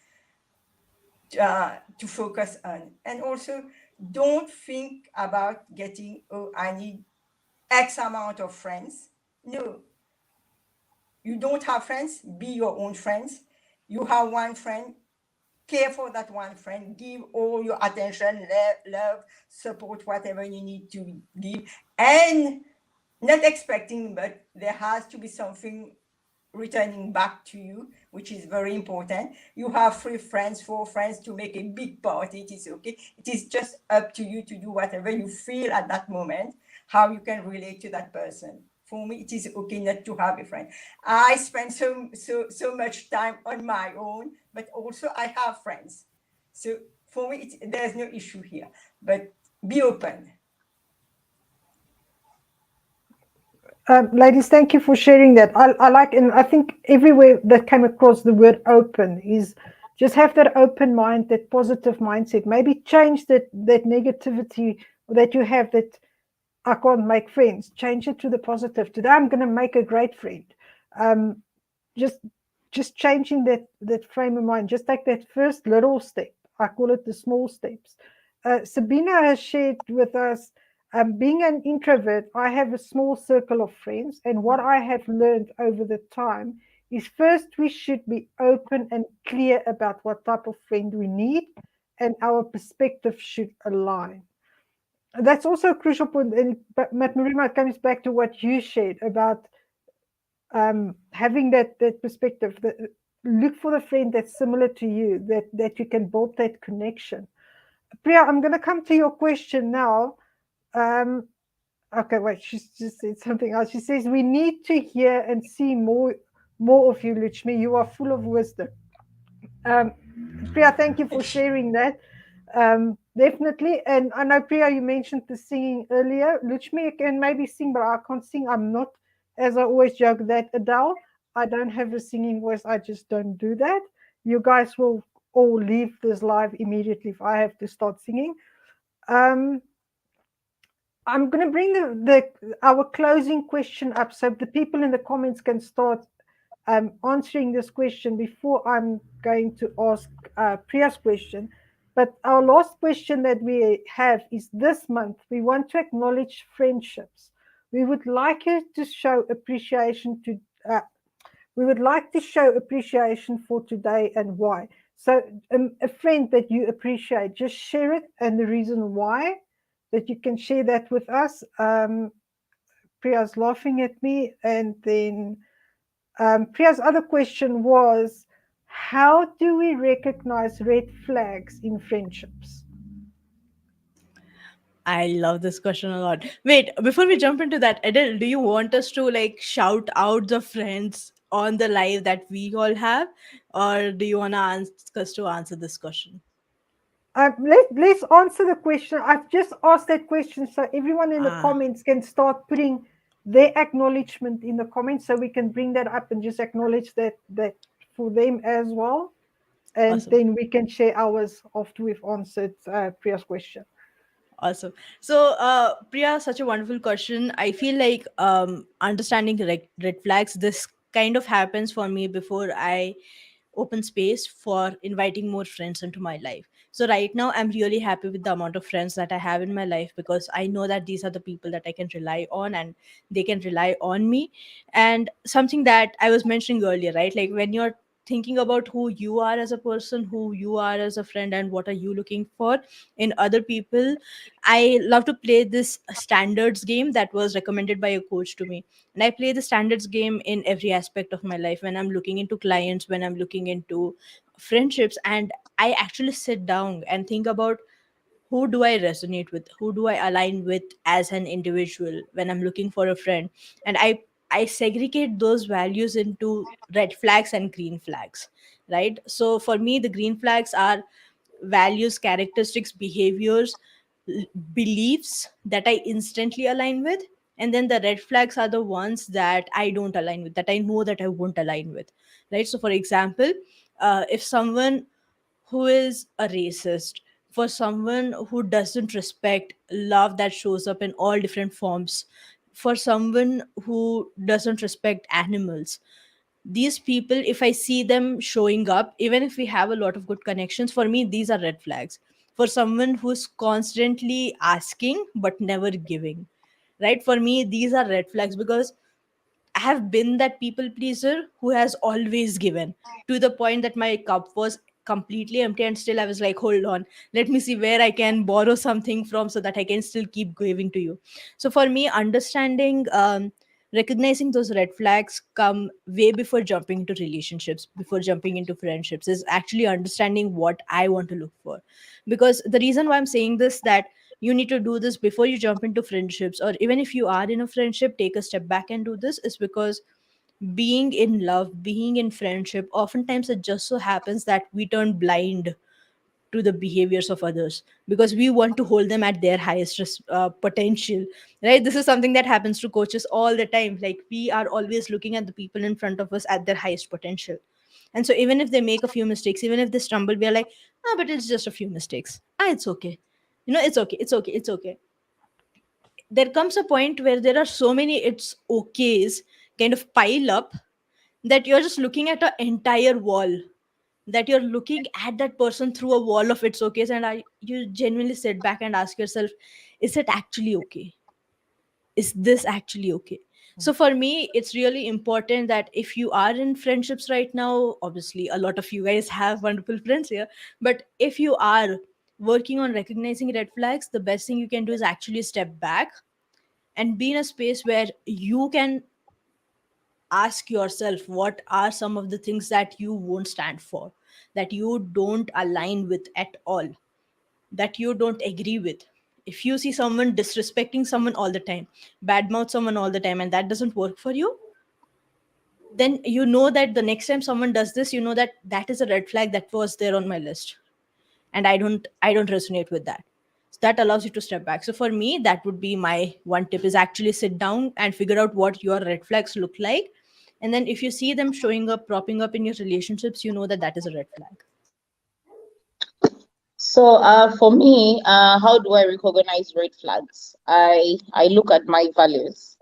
S2: to focus on. And also, don't think about getting, oh, I need X amount of friends. No, you don't have friends, be your own friends. You have one friend, care for that one friend, give all your attention, love, support, whatever you need to give, and not expecting, but there has to be something returning back to you, which is very important. You have 3 friends, 4 friends to make a big party. It is okay. It is just up to you to do whatever you feel at that moment, how you can relate to that person. For me, it is okay not to have a friend. I spend so much time on my own, but also I have friends. So for me, there's no issue here. But be open.
S1: Ladies, thank you for sharing that. I like, and I think everywhere that came across the word open is just have that open mind, that positive mindset. Maybe change that negativity that you have, that I can't make friends. Change it to the positive. Today I'm going to make a great friend. Um, just changing that frame of mind. Just take that first little step. I call it the small steps. Sabina has shared with us, being an introvert, I have a small circle of friends, and what I have learned over the time is, first we should be open and clear about what type of friend we need, and our perspective should align. That's also a crucial point. And but Marima, it comes back to what you shared about having that perspective. Look for the friend that's similar to you, that you can build that connection. Priya, I'm going to come to your question now. Okay, wait, she's just said something else. She says, we need to hear and see more of you, Luchmi. You are full of wisdom. Priya, thank you for sharing that. Definitely. And I know, Priya, you mentioned the singing earlier. Luchmi can maybe sing, but I can't sing. I'm not, as I always joke, that Adele. I don't have a singing voice. I just don't do that. You guys will all leave this live immediately if I have to start singing. I'm going to bring our closing question up so the people in the comments can start answering this question before I'm going to ask Priya's question. But our last question that we have is, this month we want to acknowledge friendships. We would like you to show appreciation to. We would like to show appreciation for today and why. So, a friend that you appreciate, just share it and the reason why. That you can share that with us. Priya's laughing at me, and then Priya's other question was, how do we recognize red flags in friendships?
S4: I love this question a lot. Wait, before we jump into that, Adele, do you want us to like shout out the friends on the live that we all have, or do you want to ask us to answer this question?
S1: Let's answer the question. I've just asked that question so everyone in the
S4: Ah,
S1: comments can start putting their acknowledgement in the comments, so we can bring that up and just acknowledge that for them as well. And
S4: awesome.
S1: then we can share ours after we've answered Priya's question.
S4: Awesome. So, Priya, such a wonderful question. I feel like understanding red flags, this kind of happens for me before I open space for inviting more friends into my life. So, right now, I'm really happy with the amount of friends that I have in my life, because I know that these are the people that I can rely on and they can rely on me. And something that I was mentioning earlier, right? Like when you're thinking about who you are as a person, who you are as a friend, and what are you looking for in other people, I love to play this standards game that was recommended by a coach to me. And I play the standards game in every aspect of my life, when I'm looking into clients, when I'm looking into friendships. And I actually sit down and think about, who do I resonate with? Who do I align with as an individual when I'm looking for a friend? And I segregate those values into red flags and green flags, right? So for me, the green flags are values, characteristics, behaviors, beliefs that I instantly align with. And then the red flags are the ones that I don't align with, that I know that I won't align with, right? So, for example, if someone who is a racist for someone who doesn't respect love that shows up in all different forms, for someone who doesn't respect animals. These people, if I see them showing up, even if we have a lot of good connections, for me, these are red flags. For someone who's constantly asking but never giving, right? For me, these are red flags, because I have been that people pleaser who has always given, to the point that my cup was completely empty, and still I was like, hold on, let me see where I can borrow something from so that I can still keep giving to you. So for me, understanding, recognizing those red flags come way before jumping into relationships, before jumping into friendships, is actually understanding what I want to look for. Because the reason why I'm saying this, that you need to do this before you jump into friendships, or even if you are in a friendship, take a step back and do this, is because being in love, being in friendship, oftentimes it just so happens that we turn blind to the behaviors of others because we want to hold them at their highest potential, right? This is something that happens to coaches all the time. Like, we are always looking at the people in front of us at their highest potential. And so even if they make a few mistakes, even if they stumble, we are like, ah, but it's just a few mistakes, ah, it's okay, it's okay, it's okay, it's okay. There comes a point where there are so many it's okays kind of pile up, that you're just looking at an entire wall, that you're looking at that person through a wall of it's okays, and you genuinely sit back and ask yourself, is it actually okay? Is this actually okay? So for me, it's really important that if you are in friendships right now, obviously a lot of you guys have wonderful friends here, but if you are working on recognizing red flags, the best thing you can do is actually step back and be in a space where you can ask yourself, what are some of the things that you won't stand for, that you don't align with at all, that you don't agree with. If you see someone disrespecting someone all the time, badmouth someone all the time, and that doesn't work for you, then you know that the next time someone does this, you know that that is a red flag that was there on my list, and I don't resonate with that. So that allows you to step back. So for me, that would be my one tip, is actually sit down and figure out what your red flags look like. And then if you see them showing up, propping up in your relationships, you know that that is a red flag.
S3: So for me, how do I recognize red flags? I look at my values.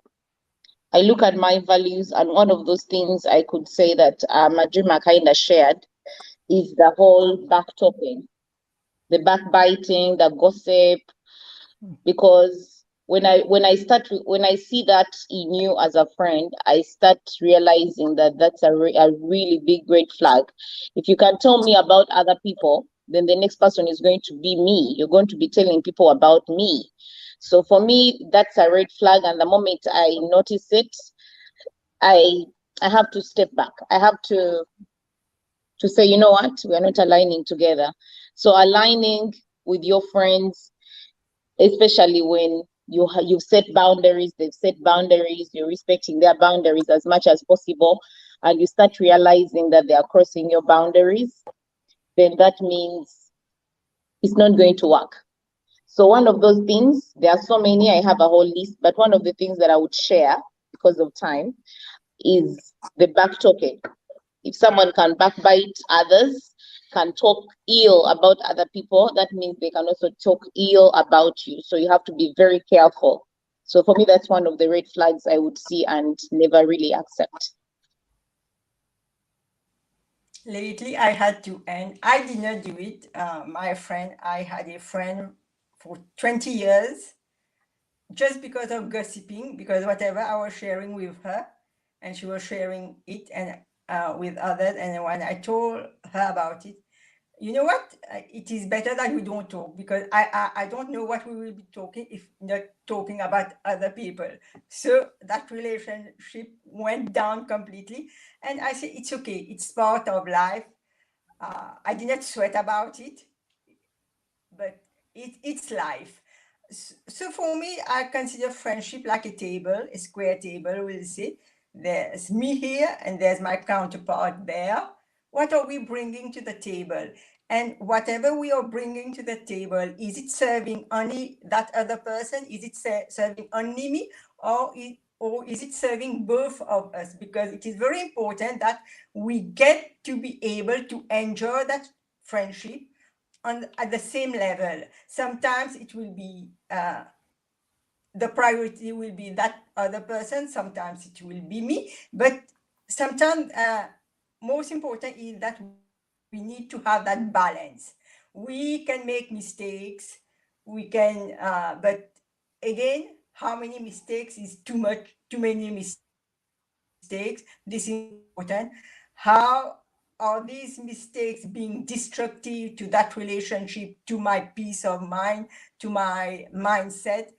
S3: I look at my values, and one of those things I could say that Majima kind of shared is the whole back talking, the backbiting, the gossip. Because when I see that in you as a friend, I start realizing that that's a really big red flag. If you can tell me about other people, then the next person is going to be me. You're going to be telling people about me. So for me, that's a red flag. And the moment I notice it, I I have to step back. I have to say, you know what, we are not aligning together. So aligning with your friends, especially when you've set boundaries, they've set boundaries, you're respecting their boundaries as much as possible, and you start realizing that they are crossing your boundaries, then that means it's not going to work. So one of those things, there are so many, I have a whole list, but one of the things that I would share because of time is the back talking. If someone can backbite others, can talk ill about other people, that means they can also talk ill about you. So you have to be very careful. So for me, that's one of the red flags I would see and never really accept.
S2: Lately, I had to, and I did not do it. I had a friend for 20 years just because of gossiping, because whatever I was sharing with her, and she was sharing it and with others. And when I told her about it, you know what? It is better that we don't talk, because I don't know what we will be talking if not talking about other people. So that relationship went down completely. And I said, it's okay. It's part of life. I did not sweat about it, but it's life. So for me, I consider friendship like a table, a square table. We'll see. There's me here and there's my counterpart there. What are we bringing to the table? And whatever we are bringing to the table, is it serving only that other person? Is it serving only me? Or is it serving both of us? Because it is very important that we get to be able to enjoy that friendship at the same level. Sometimes it will be the priority will be that other person. Sometimes it will be me. But sometimes most important is that we need to have that balance. We can make mistakes. We can, but again, how many mistakes is too much? Too many mistakes. This is important. How are these mistakes being destructive to that relationship, to my peace of mind, to my mindset,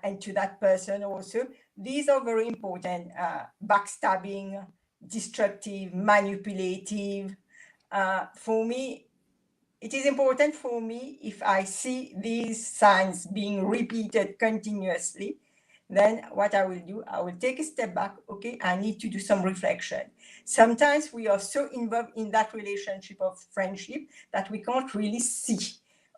S2: and to that person also? These are very important. Backstabbing, destructive, manipulative. For me, it is important for me, if I see these signs being repeated continuously, then what I will do, I will take a step back. Okay, I need to do some reflection. Sometimes we are so involved in that relationship of friendship that we can't really see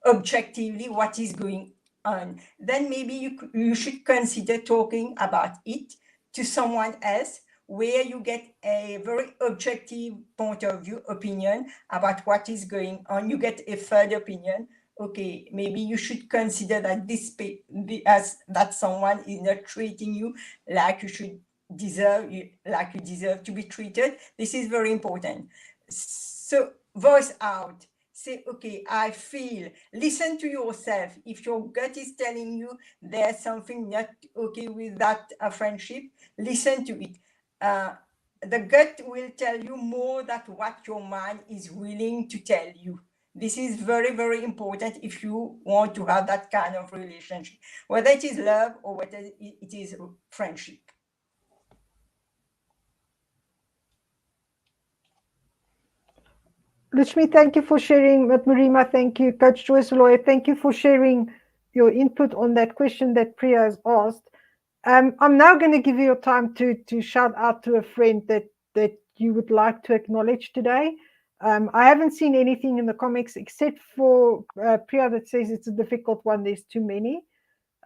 S2: objectively what is going on. Then maybe you should consider talking about it to someone else, where you get a very objective point of view, opinion about what is going on. You get a third opinion. Okay, maybe you should consider that that someone is not treating you like you should deserve, like you deserve to be treated. This is very important. So voice out. Say, okay, I feel. Listen to yourself. If your gut is telling you there's something not okay with that friendship, listen to it. The gut will tell you more than what your mind is willing to tell you. This is very, very important if you want to have that kind of relationship, whether it is love or whether it is friendship.
S1: Rishmi, thank you for sharing. Marima, thank you. Coach Joyce Lawyer, thank you for sharing your input on that question that Priya has asked. I'm now going to give you time to shout out to a friend that you would like to acknowledge today. I haven't seen anything in the comics except for Priya that says it's a difficult one. There's too many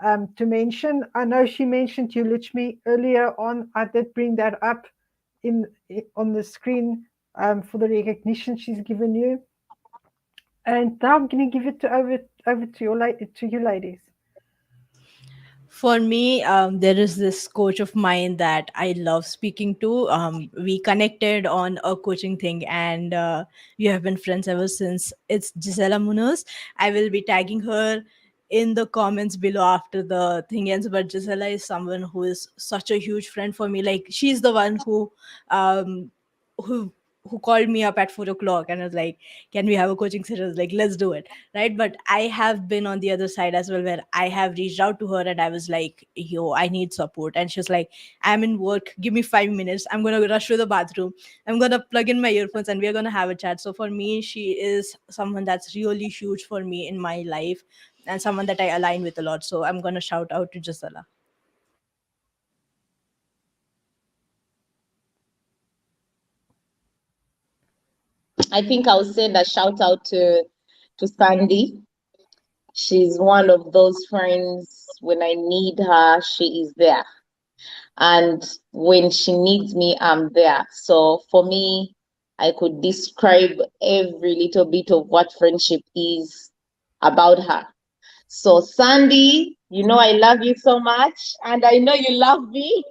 S1: to mention. I know she mentioned you, Lichmi, earlier on. I did bring that up on the screen for the recognition she's given you. And now I'm going to give it over to you ladies.
S4: For me, there is this coach of mine that I love speaking to. We connected on a coaching thing, and we have been friends ever since. It's Gisela Munoz. I will be tagging her in the comments below after the thing ends. But Gisela is someone who is such a huge friend for me. Like, she's the one um, who who called me up at 4 o'clock and was like, "Can we have a coaching session?" I was like, "Let's do it." Right, but I have been on the other side as well, where I have reached out to her and I was like, "Yo, I need support," and she was like, "I'm in work, give me 5 minutes, I'm gonna rush to the bathroom, I'm gonna plug in my earphones and we're gonna have a chat." So for me, she is someone that's really huge for me in my life and someone that I align with a lot. So I'm gonna shout out to Gisela.
S3: I think I'll send a shout out to Sandy. She's one of those friends, when I need her, she is there. And when she needs me, I'm there. So for me, I could describe every little bit of what friendship is about her. So Sandy, you know I love you so much, and I know you love me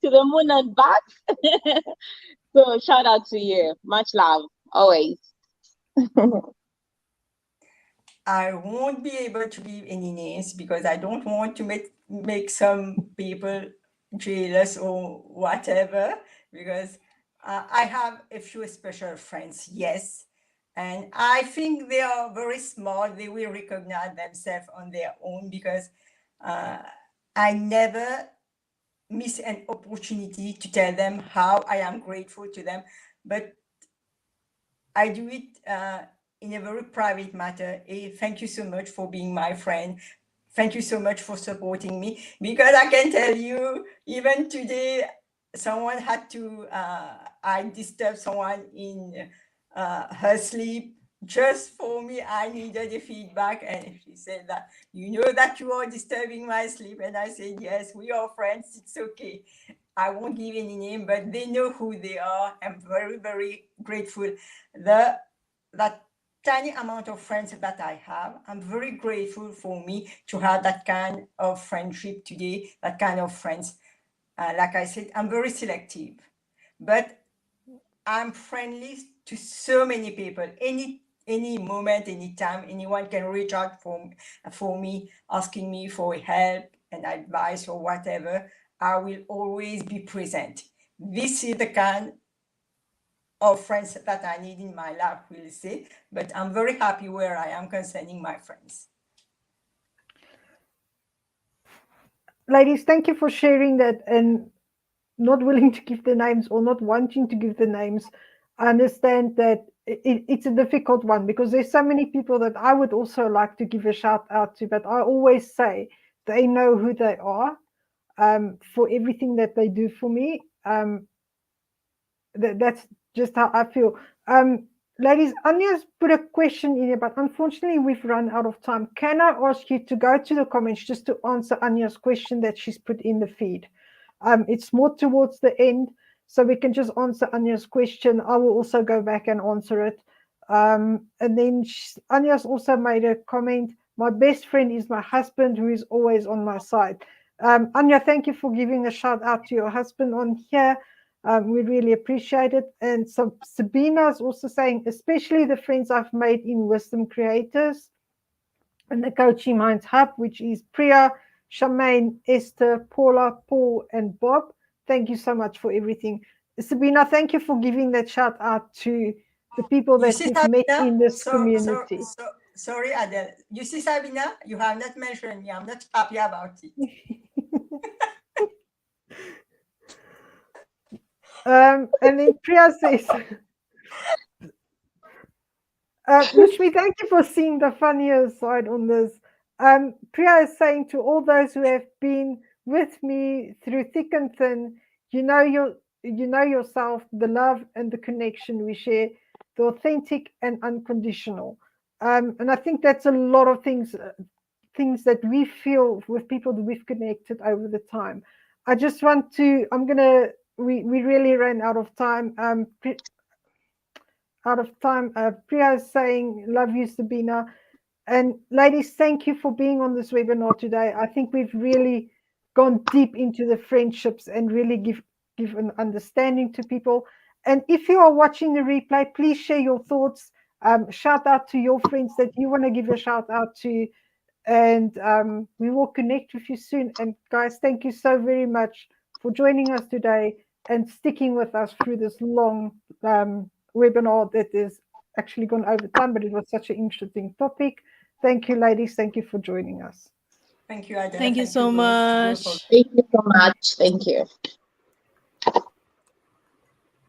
S3: to the moon and back. So shout out to you. Much love, always.
S2: I won't be able to give any names because I don't want to make some people jealous or whatever, because I have a few special friends, yes. And I think they are very smart. They will recognize themselves on their own, because I never miss an opportunity to tell them how I am grateful to them. But I do it in a very private matter. Thank you so much for being my friend. Thank you so much for supporting me, because I can tell you, even today, someone had to, I disturbed someone in her sleep. Just for me, I needed a feedback, and she said that, "You know that you are disturbing my sleep?" And I said, "Yes, we are friends, it's okay." I won't give any name, but they know who they are. I'm very, very grateful. That tiny amount of friends that I have. I'm very grateful for me to have that kind of friendship today, that kind of friends. Like I said, I'm very selective, but I'm friendly to so many people. Any moment, any time, anyone can reach out for me, asking me for help and advice or whatever. I will always be present. This is the kind of friends that I need in my life, we'll say. But I'm very happy where I am concerning my friends.
S1: Ladies, thank you for sharing that and not willing to give the names or not wanting to give the names. I understand that it's a difficult one because there's so many people that I would also like to give a shout out to, but I always say they know who they are for everything that they do for me. That's just how I feel. Ladies, Anya's put a question in here, but unfortunately we've run out of time. Can I ask you to go to the comments just to answer Anya's question that she's put in the feed? It's more towards the end, so we can just answer Anya's question. I will also go back and answer it. And then Anya's also made a comment. My best friend is my husband, who is always on my side. Anya, thank you for giving a shout out to your husband on here. We really appreciate it. And so Sabina is also saying, especially the friends I've made in Wisdom Creators and the Coaching Minds Hub, which is Priya, Charmaine, Esther, Paula, Paul, and Bob. Thank you so much for everything. Sabina, thank you for giving that shout out to the people that we've met in this community.
S2: Sorry, Adele. You see, Sabina, you have not mentioned me. I'm not happy about it.
S1: And then Priya says, Lushmi, thank you for seeing the funnier side on this. Priya is saying to all those who have been with me through thick and thin, you know yourself, the love and the connection we share, the authentic and unconditional. And I think that's a lot of things that we feel with people that we've connected over the time. I just want to, we really ran out of time. Priya is saying, love you, Sabina. And ladies, thank you for being on this webinar today. I think we've really gone deep into the friendships and really give an understanding to people. And if you are watching the replay, please share your thoughts. Shout out to your friends that you want to give a shout out to. And we will connect with you soon. And guys, thank you so very much for joining us today and sticking with us through this long webinar that is actually gone over time, but it was such an interesting topic. Thank you, ladies. Thank you for joining us.
S2: Thank you, Adele.
S4: Thank you so much.
S3: Thank you so much. Thank you.